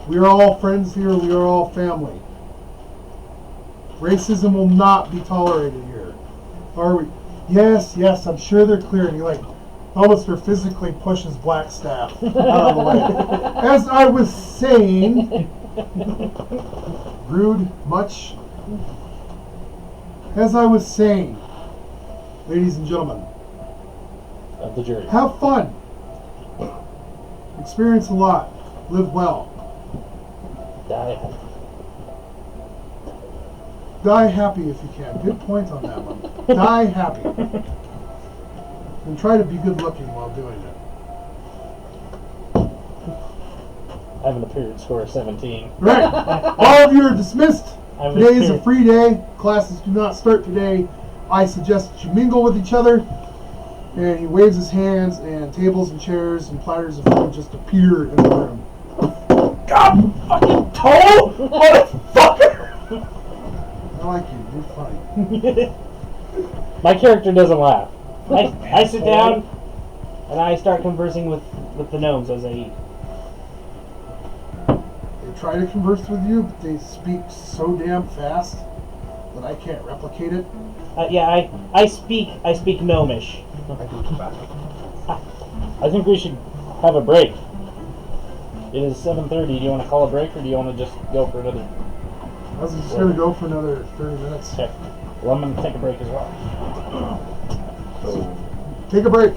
We are all friends here. We are all family. Racism will not be tolerated here. Are we? Yes, I'm sure they're clear. And he almost physically pushes Blackstaff out of the way. As I was saying, rude much. As I was saying, ladies and gentlemen, Of the jury. have fun. Experience a lot. Live well. Die. Die happy if you can. Good point on that one. Die happy. And try to be good looking while doing it. I have an appearance score of 17. Right. All of you are dismissed. I'm Today is a appearance- free day. Classes do not start today. I suggest that you mingle with each other. And he waves his hands, and tables and chairs and platters of food just appear in the room. God fucking toe, motherfucker! I like you. You're funny. My character doesn't laugh. I sit down and I start conversing with the gnomes as I eat. They try to converse with you, but they speak so damn fast that I can't replicate it. I speak gnomish. I think we should have a break. It is 7:30. Do you want to call a break, or do you want to just go for another? I was just going to go for another 30 minutes. Okay. Well, I'm going to take a break as well. Take a break.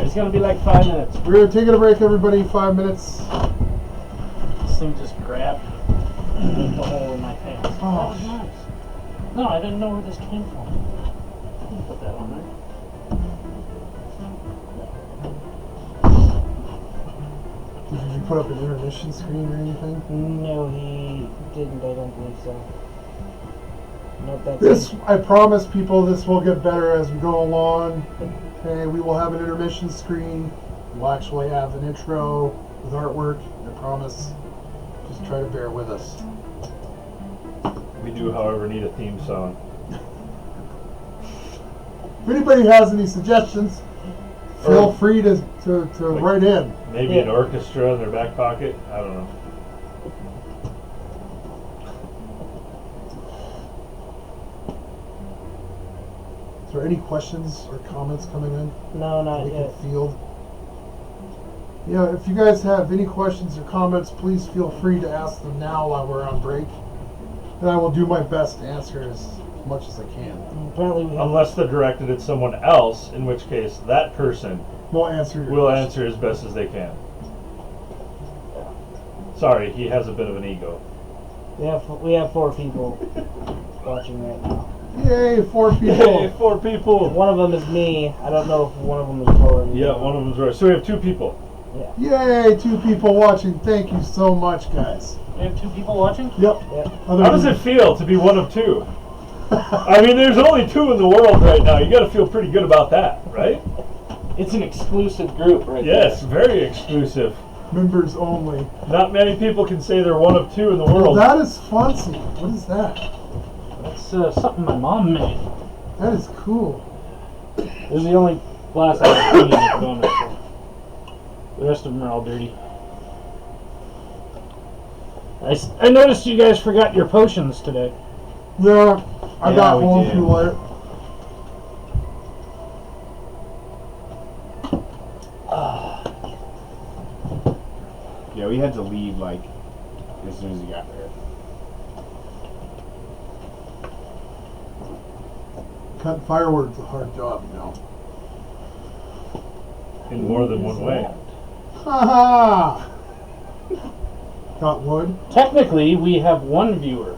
It's going to be like 5 minutes. We're taking a break, everybody. 5 minutes. This thing just grabbed the hole in my pants. Oh. That was nice. No, I didn't know where this came from. I didn't put that on there. Did you put up an intermission screen or anything? No, he didn't. I don't believe so. Nope, that's This, I promise people, this will get better as we go along. Okay, we will have an intermission screen. We'll actually have an intro with artwork. I promise. Just try to bear with us. We do, however, need a theme song. If anybody has any suggestions, feel Or- free to write in. Maybe an orchestra in their back pocket. I don't know. Is there any questions or comments coming in? No, not We yet. can field. Yeah, if you guys have any questions or comments, please feel free to ask them now while we're on break. And I will do my best to answer as much as I can. Apparently we have. Unless they're directed at someone else, in which case that person We'll answer your will questions. answer as best as they can. Sorry, he has a bit of an ego. We have 4 people watching right now. Yay, 4 Hey, people. 4 people. One of them is me. I don't know if one of them is Rory. Yeah, one of them's right. So we have 2 people. Yay, 2 people watching. Thank you so much, guys. We have 2 people watching? Yep. Yep. Other How does than- it feel to be one of 2? I mean, there's only 2 in the world right now. You got to feel pretty good about that, right? It's an exclusive group right Yes, very exclusive. Members only. Not many people can say they're one of 2 in the Well, world. that is fancy. What is that? there. That's something my mom made. That is cool. This is the only glass I have clean at the moment, so the rest of them are all dirty. I noticed you guys forgot your potions today. Yeah, I Yeah, got we home did. too late. Yeah, we had to leave like as soon as he got there. Cutting fireworks is a hard job, you know. In more than one way. Haha! Got wood? Technically, we have one viewer.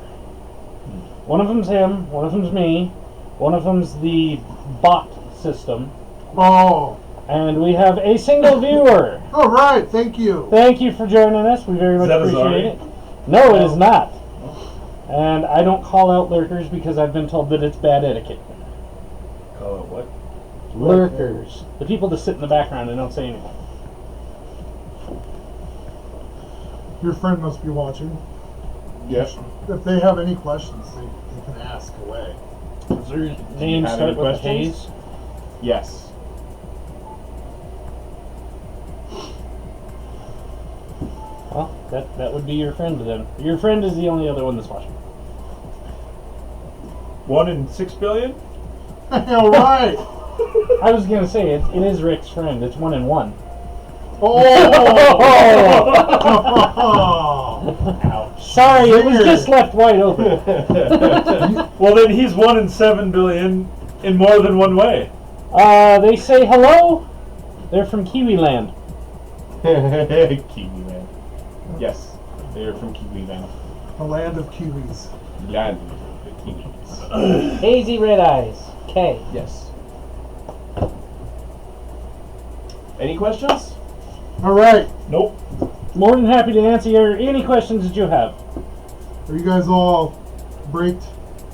One of them's him, one of them's me, one of them's the bot system, Oh. and we have a single viewer. All right, thank you. Thank you for joining us. We very much that appreciate Azari? it. No, it is not. And I don't call out lurkers because I've been told that it's bad etiquette. Call it what? Lurkers. The people that sit in the background and don't say anything. Your friend must be watching. Yes. If they have any questions, they can ask away. Does their name have start any with questions? Hayes? Yes. Well, that would be your friend then. Your friend is the only other one that's watching. 1 in 6 billion? All right. I was gonna say it is Rick's friend. It's 1 in 1. Oh! Sorry, it was just left wide open. Well, then he's 1 in 7 billion in more than one way. They say hello. They're from Kiwi Land. Kiwi Land. Yes, they are from Kiwi Land. The land of kiwis. Land of the Kiwis. Hazy red eyes. K. Yes. Any questions? All right. Nope. More than happy to answer any questions that you have. Are you guys all braked?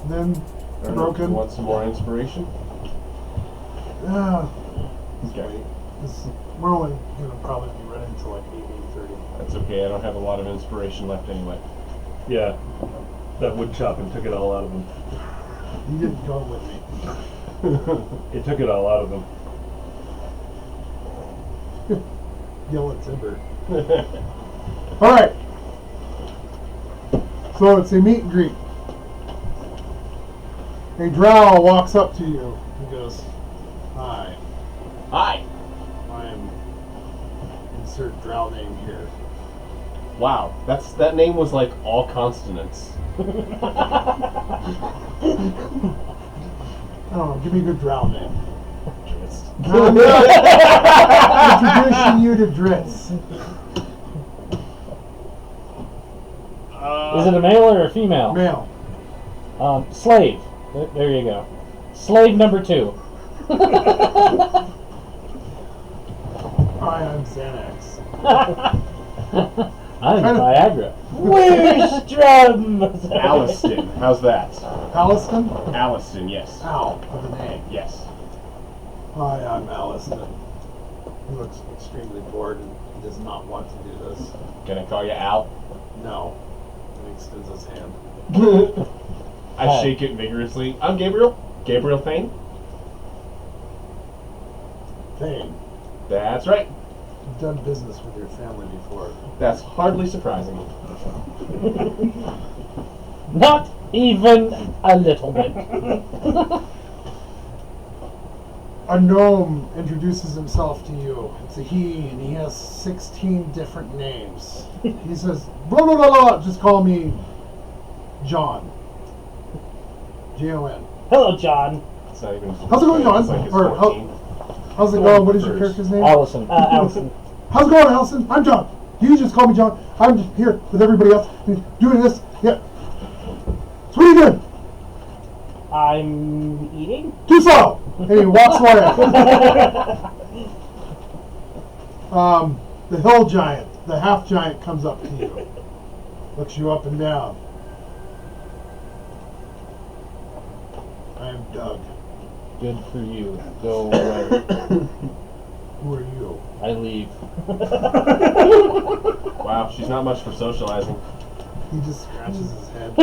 Then Or broken? You want some more inspiration? Yeah. Okay. We're only gonna probably be running until like 8:30. That's okay. I don't have a lot of inspiration left anyway. Yeah. That wood chopping took it all out of him. You didn't go with me. It took it all out of him. Yell at timber. All right. So it's a meet and greet. A drow walks up to you and goes, "Hi, Hi. I am insert drow name here." Wow, that name was like all consonants. I don't know. Give me a good drow name. Introducing you to Dritz. Is it a male or a female? Male. Slave. There you go. Slave number 2. Hi, I'm Xanax. I'm Viagra. Where's drum? Alliston. How's that? Alliston? Alliston, yes. Ow, with an A. Yes. Hi, I'm Alliston. He looks extremely bored and he does not want to do this. Can I call you Al? No. And he extends his hand. I shake it vigorously. I'm Gabriel. Gabriel Thane. Thane, That's right. you've done business with your family before. That's hardly surprising. Not even a little bit. A gnome introduces himself to you. It's a he, and he has 16 different names. He says, blah, blah, blah, blah, just call me John. Jon. Hello, John. It's not even. How's it going, John? It's like it's Or, 14. How's it going? What is your character's name? Allison. Allison. How's it going, Allison? I'm John. You just call me John. I'm just here with everybody else and doing this. Yeah. So what are you doing? I'm eating. Too slow. And he walks away. The hill giant, the half giant, comes up to you, looks you up and down. I'm Doug. Good for you. Go away. Who are you? I leave. Wow, she's not much for socializing. He just scratches his head. I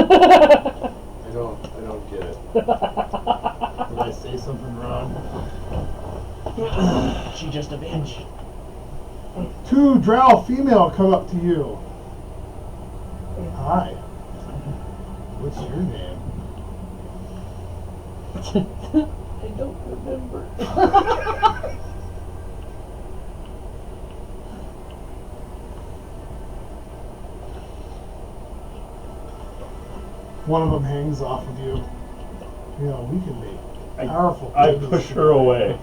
don't get it. Did I say something wrong? She just a bitch. 2 drow female come up to you. Hi. What's your name? I don't remember. One of them hangs off of you. You know, we can make I- powerful I babies push her together. away.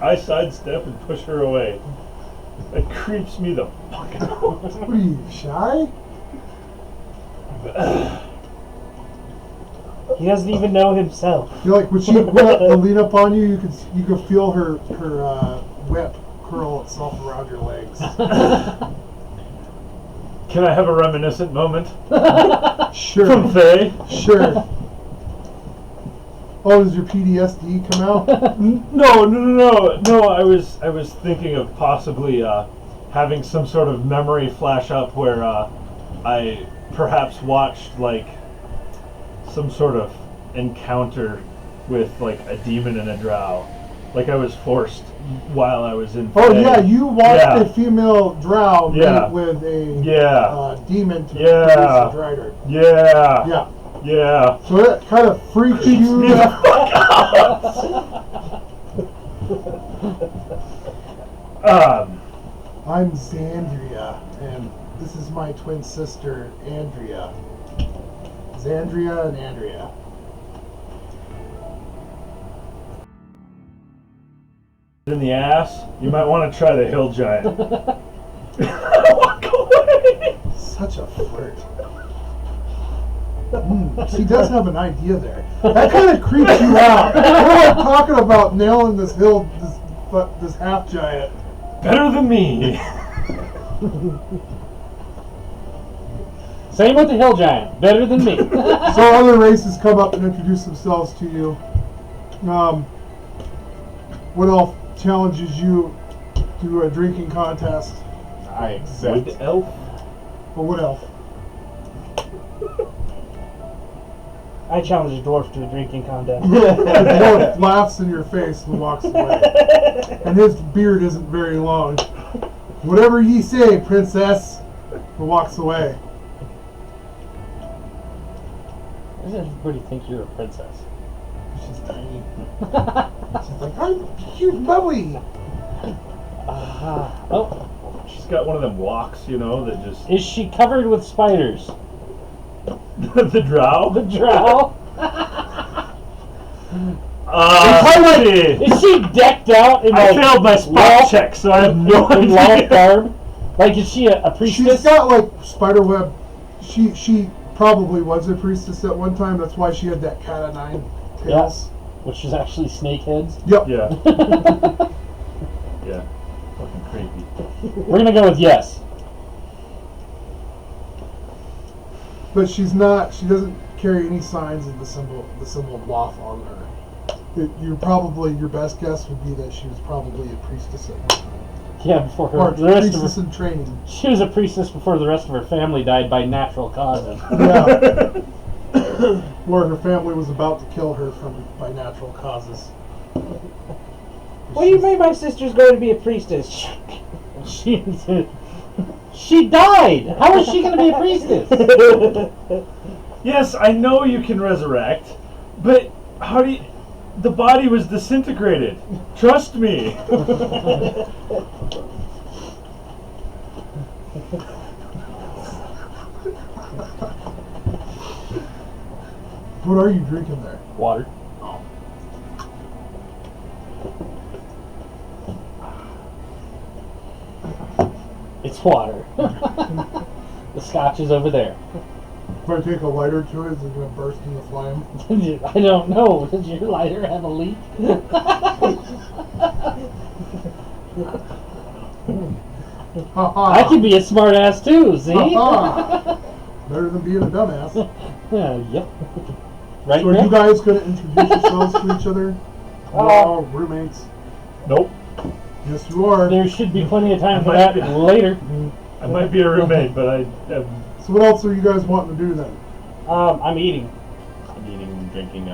I sidestep and push her away. It creeps me the fuck out. What are you, shy? He doesn't even know himself. You know, like when she went up to lean up on you, you could feel her whip curl itself around your legs. Can I have a reminiscent moment Sure, from Faye? sure. Oh, does your PTSD come out? No. I was thinking of possibly having some sort of memory flash up where I perhaps watched like some sort of encounter with like a demon and a drow. Like I was forced while I was in. Oh Fae. yeah, you watched Yeah. a female drow Yeah. meet with a Yeah. demon to Yeah. produce a drider. Yeah. Yeah. Yeah. So that kind of freaks you Me the out. fuck out. I'm Xandria, and this is my twin sister, Andrea. Xandria and Andrea. In the ass, you might want to try the hill giant. Walk away. Such a flirt. She does have an idea there. That kind of creeps you out. We're like talking about nailing this hill, this half giant. Better than me. Same with the hill giant. Better than me. So other races come up and introduce themselves to you. What elf challenges you to a drinking contest? I accept. Wood elf? Or what elf? I challenge a dwarf to a drinking contest. The dwarf laughs in your face and walks away. And his beard isn't very long. Whatever ye say, princess, and walks away. Why does everybody think you're a princess? She's tiny. She's like, I'm cute and bubbly. Oh, She's got one of them walks, you know, that just... is she covered with spiders? the drow? The drow? Is she decked out in I like failed my spot loft- check, so I have no in loft idea. garb? Like, is she a priestess? She's got like spiderweb. She probably was a priestess at one time. That's why she had that cat o' nine tails. Which is actually snake heads. Yep. Yeah. Yeah. Fucking creepy. We're gonna go with yes. But she's not. She doesn't carry any signs of the symbol of Loth on her. Your best guess would be that she was probably a priestess at one time. Yeah, before her Or the rest of priestess her, in training. she was a priestess before the rest of her family died by natural causes. Yeah. Or her family was about to kill her by natural causes. What do you mean my sister's going to be a priestess? She died. How is she gonna be a priestess? Yes, I know you can resurrect, but how do you... The body was disintegrated. Trust me. What are you drinking there? Water. It's water. The scotch is over there. If I take a lighter to it, is it going to burst into flame? I don't know. Does your lighter have a leak? I could be a smart ass too, see? Better than being a dumbass. Yep. Right, So are you Nick? guys going to introduce yourselves to each other? You're all roommates. Nope. Yes, you are. There should be plenty of time for Might that be. later. I might be a roommate, but I am. So what else are you guys wanting to do then? I'm eating. I'm eating and drinking.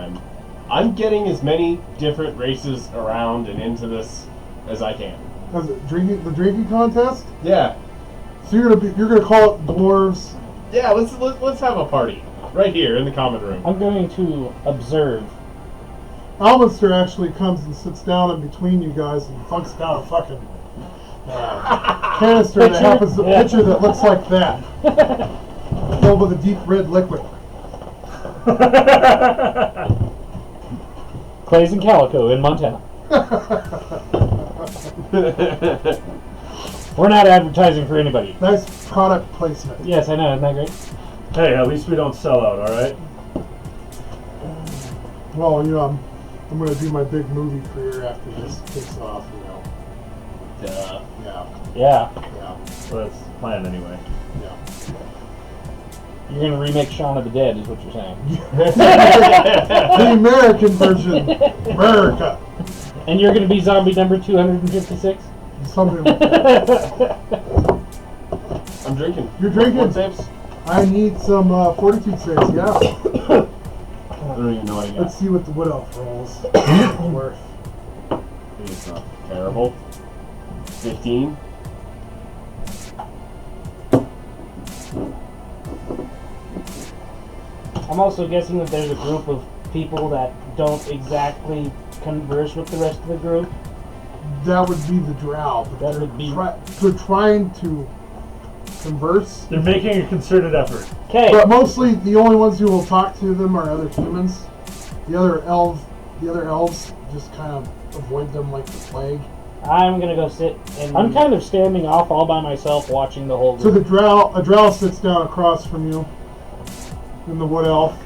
I'm getting as many different races around and into this as I can. Was it the drinking contest? Yeah. So you're gonna call it dwarves. Yeah, let's have a party. Right here in the common room. I'm going to observe. Almaster actually comes and sits down in between you guys and funks down a fucking canister that Pitcher? happens a Yeah. pitcher that looks like that, filled with a deep red liquid. Clays and Calico in Montana. We're not advertising for anybody. Nice product placement. Yes, I know. Isn't that great? Hey, at least we don't sell out, all right? Well, I'm gonna do my big movie career after this takes off. Duh. Yeah. Yeah. So that's the plan anyway. You're going to remake Shaun of the Dead, is what you're saying. The American version, America. And you're going to be zombie number 256? Something like that. I'm drinking. You're drinking? What saves? I need some fortitude saves. Yeah. I don't even know what I got. Let's see what the wood elf rolls worth. It's not terrible. 15. I'm also guessing that there's a group of people that don't exactly converse with the rest of the group. That would be the drow. But That would be- they're trying to converse. They're making a concerted effort. Okay. But mostly, the only ones who will talk to them are other humans. The other elves just kind of avoid them like the plague. I'm going to go sit and... I'm kind of standing off all by myself watching the whole So group. a drow sits down across from you, and the wood elf,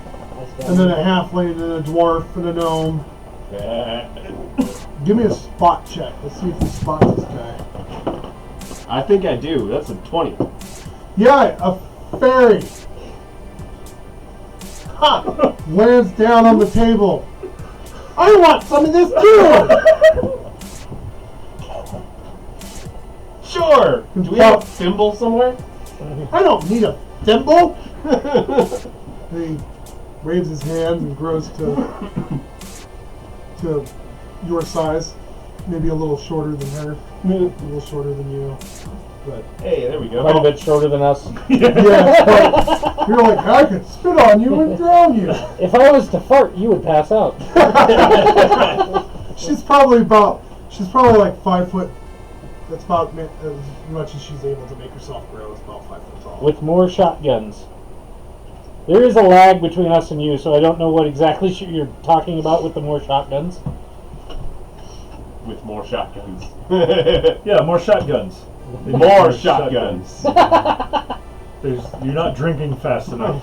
and then a halfling, and a dwarf, and a gnome. Give me a spot check. Let's see if you spot this guy. I think I do. That's a 20. Yeah, a fairy. Ha! Lands down on the table. I want some of this too. Sure! Do we have a thimble somewhere? I don't need a thimble. He waves his hand and grows to your size, maybe a little shorter than her, a little shorter than you. But Hey, there we go. Quite a bit shorter than us. yeah, but you're like, I could spit on you and drown you. If I was to fart, you would pass out. She's probably like 5 foot. That's about as much as she's able to make herself grow. It's about 5 foot tall. With more shotguns. There is a lag between us and you, so I don't know what exactly you're talking about with the more shotguns. With more shotguns. Yeah, more shotguns. More shotguns. You're not drinking fast enough.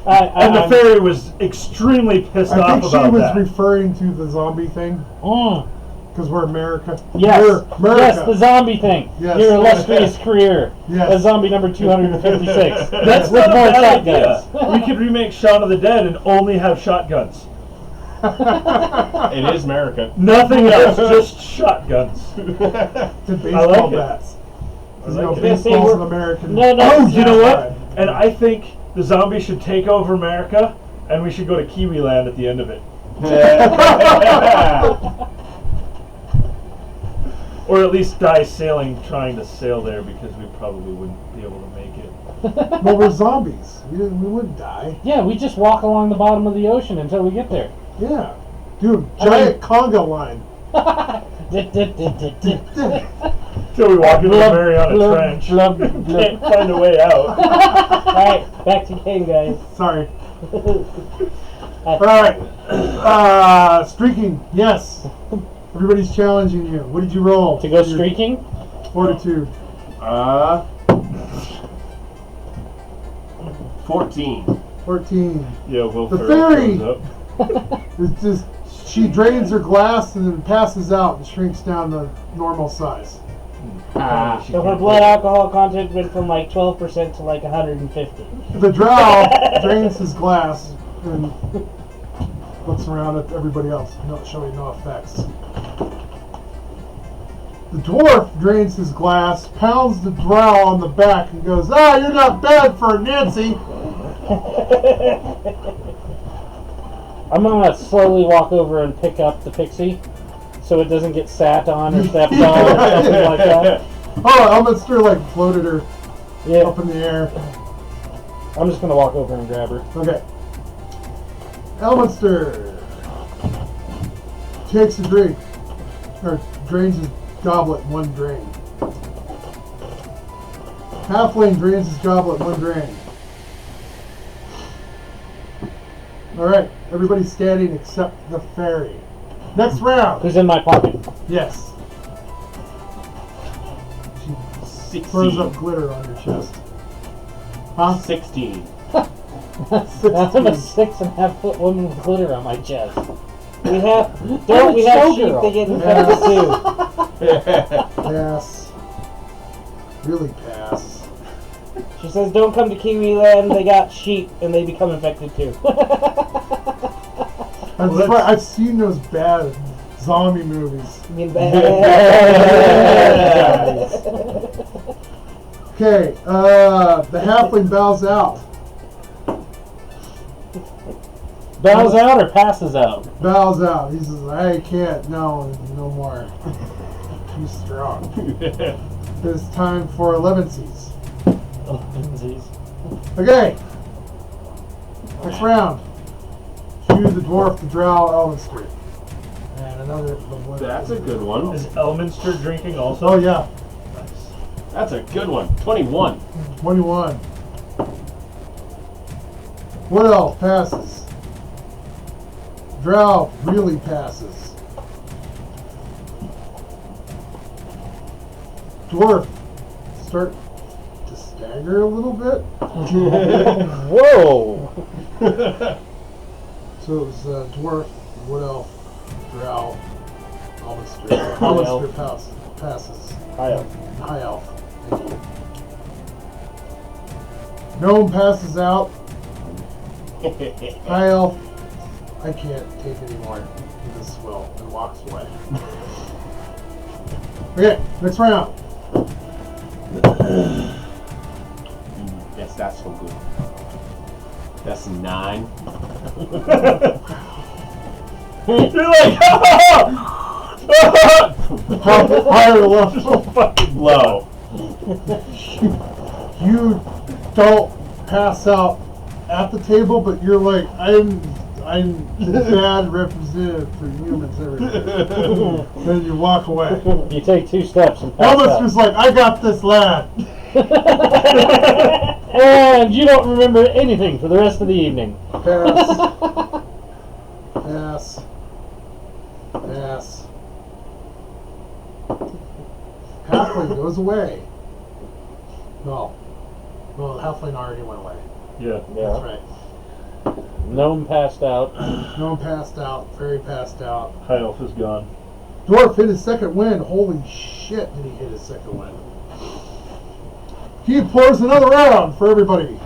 And the fairy was extremely pissed I off think she about was that. referring to the zombie thing Mm. because we're America. Yes, America. yes, the zombie thing. Yes. Your illustrious career. Yes. The zombie number 256. That's with not a more bad shotguns. idea. We could remake Shaun of the Dead and only have shotguns. It is America. Nothing else, just shotguns. To I baseball like it. bats. I Because like it. baseball's an American. No, no. Oh, you know what? Right. And I think the zombies should take over America, and we should go to Kiwi Land at the end of it. Or at least die sailing, trying to sail there, because we probably wouldn't be able to make it. Well, we're zombies. We wouldn't die. Yeah, we just walk along the bottom of the ocean until we get there. Yeah. Dude, giant conga line. Till we walk into the Blub, Mariana blub, Trench. blub, Can't blub. find a way out. Alright, back to game, guys. Sorry. All right. Streaking. Yes. Everybody's challenging you. What did you roll? To go streaking? Fortitude. 14. 14. Yeah, Will The Ferrell fairy! shows up. It's just, she drains her glass and then passes out and shrinks down to normal size. So her blood alcohol content went from like 12% to like 150. The drow drains his glass and looks around at everybody else, not showing no effects. The dwarf drains his glass, pounds the drow on the back, and goes, "Ah, you're not bad for a Nancy." I'm gonna slowly walk over and pick up the pixie so it doesn't get sat on or stepped on or something like that. Oh, Elminster like floated her Yeah, up in the air. I'm just gonna walk over and grab her. Okay. Elminster takes a drink, or drains his goblet, one drain. Halfling drains his goblet, one drain. Alright, everybody's standing except the fairy. Next round. Who's in my pocket? Yes. She 16. throws up glitter on your chest. Huh? 16. I'm a 6.5 foot woman with glitter on my chest. We have don't we have sheep that get infected too? Pass. Really pass. She says, "Don't come to Kiwi Land. They got sheep and they become infected too." I've seen those bad zombie movies. I mean, Okay, the halfling bows out. bows out or passes out? Bows out. He says, "I can't. No more. Too strong." It's time for 11sies. Okay. Next round. You, the dwarf, the drow, Elminster. And another. That's a good one. Is Elminster drinking also? Oh yeah. Nice. That's a good one. 21. 21. What else passes? Drow really passes. Dwarf start to stagger a little bit. Whoa! So it was dwarf, wood elf, drow, Elminster. Elminster passes. High up. High elf. Thank you. Gnome passes out. High elf, I can't take anymore of this swill, and walks away. Okay, next round. Yes, that's so good. That's 9. You're like, Higher level. fucking Low. You don't pass out at the table, but you're like, I'm bad representative for humans everywhere. Then you walk away. You take 2 steps and pass Elvis out. was like, "I got this lad." And you don't remember anything for the rest of the evening. Pass. Pass. Pass. Halfling goes away. Well, halfling already went away. Yeah. That's right. Gnome passed out. Gnome passed out. Fairy passed out. High elf is gone. Dwarf hit his second wind. Holy shit, did he hit his second wind. He pours another round for everybody.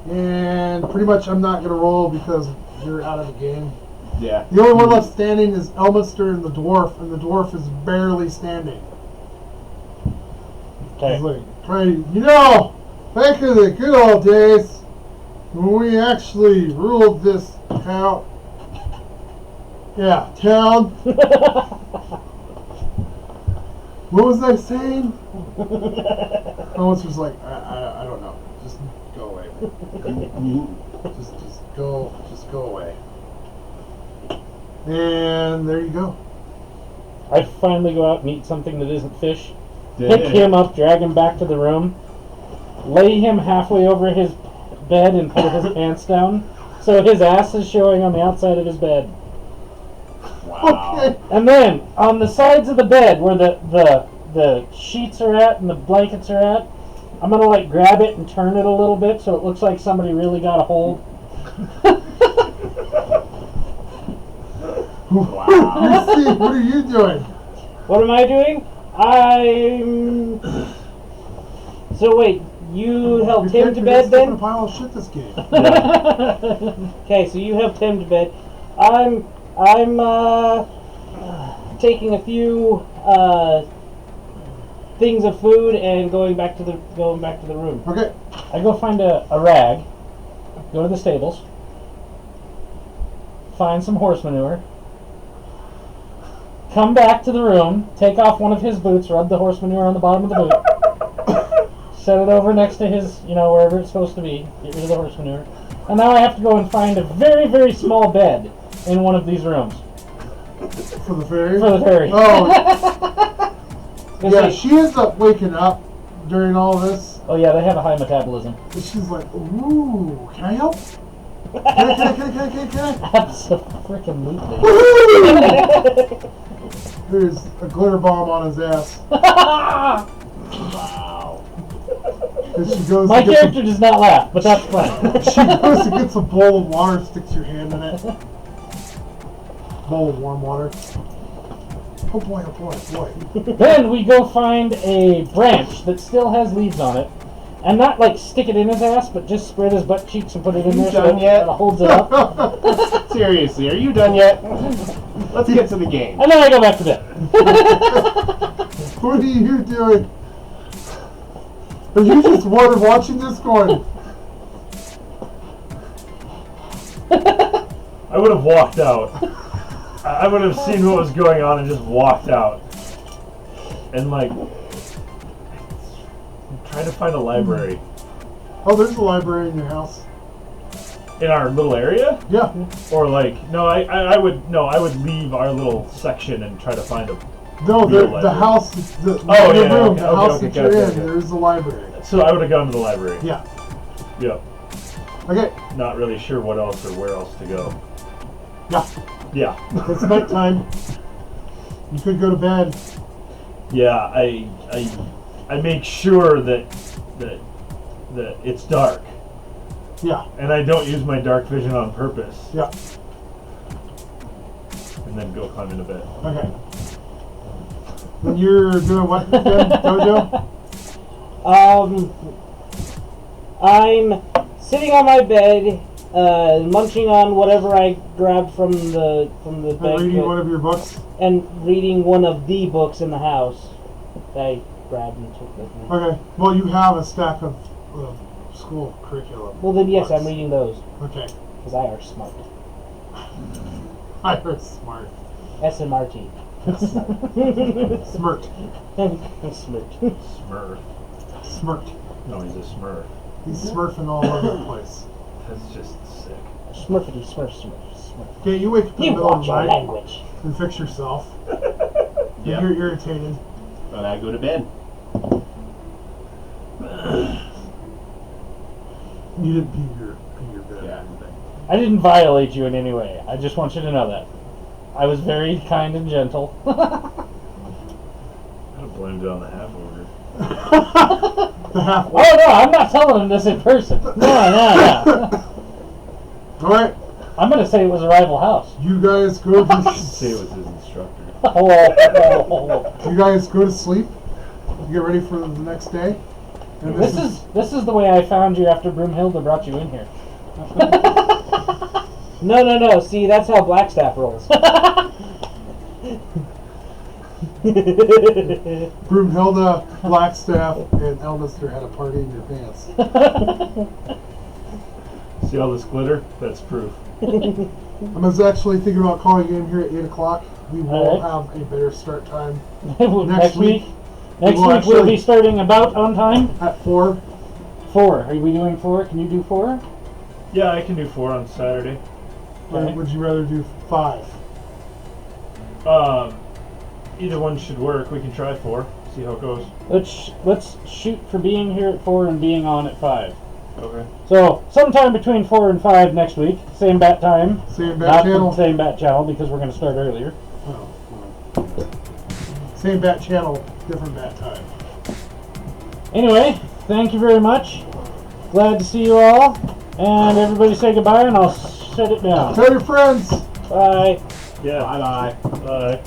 And pretty much I'm not going to roll because you're out of the game. Yeah. The only one left standing is Elminster and the dwarf is barely standing. Okay. He's like, back in the good old days, when we actually ruled this town. Yeah, town. What was I saying? Elminster's like, I don't know. Just go away. just go away. And there you go. I finally go out and eat something that isn't fish. Pick him up, drag him back to the room, lay him halfway over his bed and pull his pants down so his ass is showing on the outside of his bed. Wow. Okay. And then on the sides of the bed where the sheets are at and the blankets are at, I'm gonna like grab it and turn it a little bit so it looks like somebody really got a hold. Wow. Steve, what are you doing? What am I doing? So wait, you helped him to bed A then? pile of shit this game. Okay, so you helped him to bed. I'm taking a few things of food and going back to the room. Okay. I go find a rag, go to the stables, find some horse manure, come back to the room, take off one of his boots, rub the horse manure on the bottom of the boot, set it over next to his, wherever it's supposed to be, get rid of the horse manure. And now I have to go and find a very, very small bed in one of these rooms. For the fairy? For the fairy. Oh. Yeah, she ends up waking up during all this. Oh yeah, they have a high metabolism. And she's like, ooh, can I help? Can I? Absolutely. There's a glitter bomb on his ass. Wow. And she goes My and gets character does not laugh, but that's fine. she goes and gets a bowl of water, sticks your hand in it. Bowl of warm water. Oh boy, boy. Then we go find a branch that still has leaves on it, and not like stick it in his ass, but just spread his butt cheeks and put it in there so done yet? it holds it up. Seriously, are you done yet? Let's get to the game. And then I go back to bed. What are you doing? Are you just watching this going? I would have walked out. I would have seen what was going on and just walked out. And like, I'm trying to find a library. Oh, there's a library in your house. In our little area? Yeah. Or like, no, I would leave our little section and try to find a. No, real the library. house, the Oh, your yeah, room, okay, the okay, house okay, that you're okay, in, okay. there's a library. So I would have gone to the library. Yeah. Yep. Okay. Not really sure what else or where else to go. Yeah. Yeah. It's nighttime. You could go to bed. Yeah, I make sure that it's dark, Yeah. and I don't use my dark vision on purpose, Yeah. and then go climb into bed. Okay. Then you're doing what again, Dojo? I'm sitting on my bed, munching on whatever I grabbed from the Reading banquet, one of your books. and reading one of the books in the house that I grabbed and took with me. Okay. Well, you have a stack of school curriculum. Well then, yes, books. I'm reading those Okay. because I are smart. I heard smart. SMRT. Smirk. Smart. Smurf. Smirk. No, he's a smurf. He's smurfing all over the place. That's just sick. Smurfity, smurf, smurf, smurf. Okay, you wake up in the You middle of watch the your night language. and fix yourself. Yeah. You're irritated. And I go to bed. You didn't pee your bed. Yeah. I didn't violate you in any way. I just want you to know that. I was very kind and gentle. I don't blame it on the half order. The half. Oh no, I'm not telling him this in person. No. All right. I'm gonna say it was a rival house. You guys go to Say it was his instructor. you guys go to sleep. You get ready for the next day. And This is the way I found you after Broomhilda brought you in here. No. See, that's how Blackstaff rolls. Broomhilda, Blackstaff, and Elmister had a party in your pants. See all this glitter? That's proof. I was actually thinking about calling you in here at 8 o'clock. We will Alright. have a better start time Next week. we'll Next week we'll actually- be starting about on time. at 4. 4. Are we doing 4? Can you do 4? Yeah, I can do 4 on Saturday. Or Okay. would you rather do 5? Either one should work. We can try 4. See how it goes. Let's shoot for being here at 4 and being on at 5. Okay. So sometime between 4 and 5 next week. Same bat time. Same Not bad channel. the same bat channel because we're going to start earlier. Same bat channel, different bat time. Anyway, thank you very much. Glad to see you all. And everybody say goodbye, and I'll shut it down. Tell your friends. Bye. Yeah. Bye bye. Bye.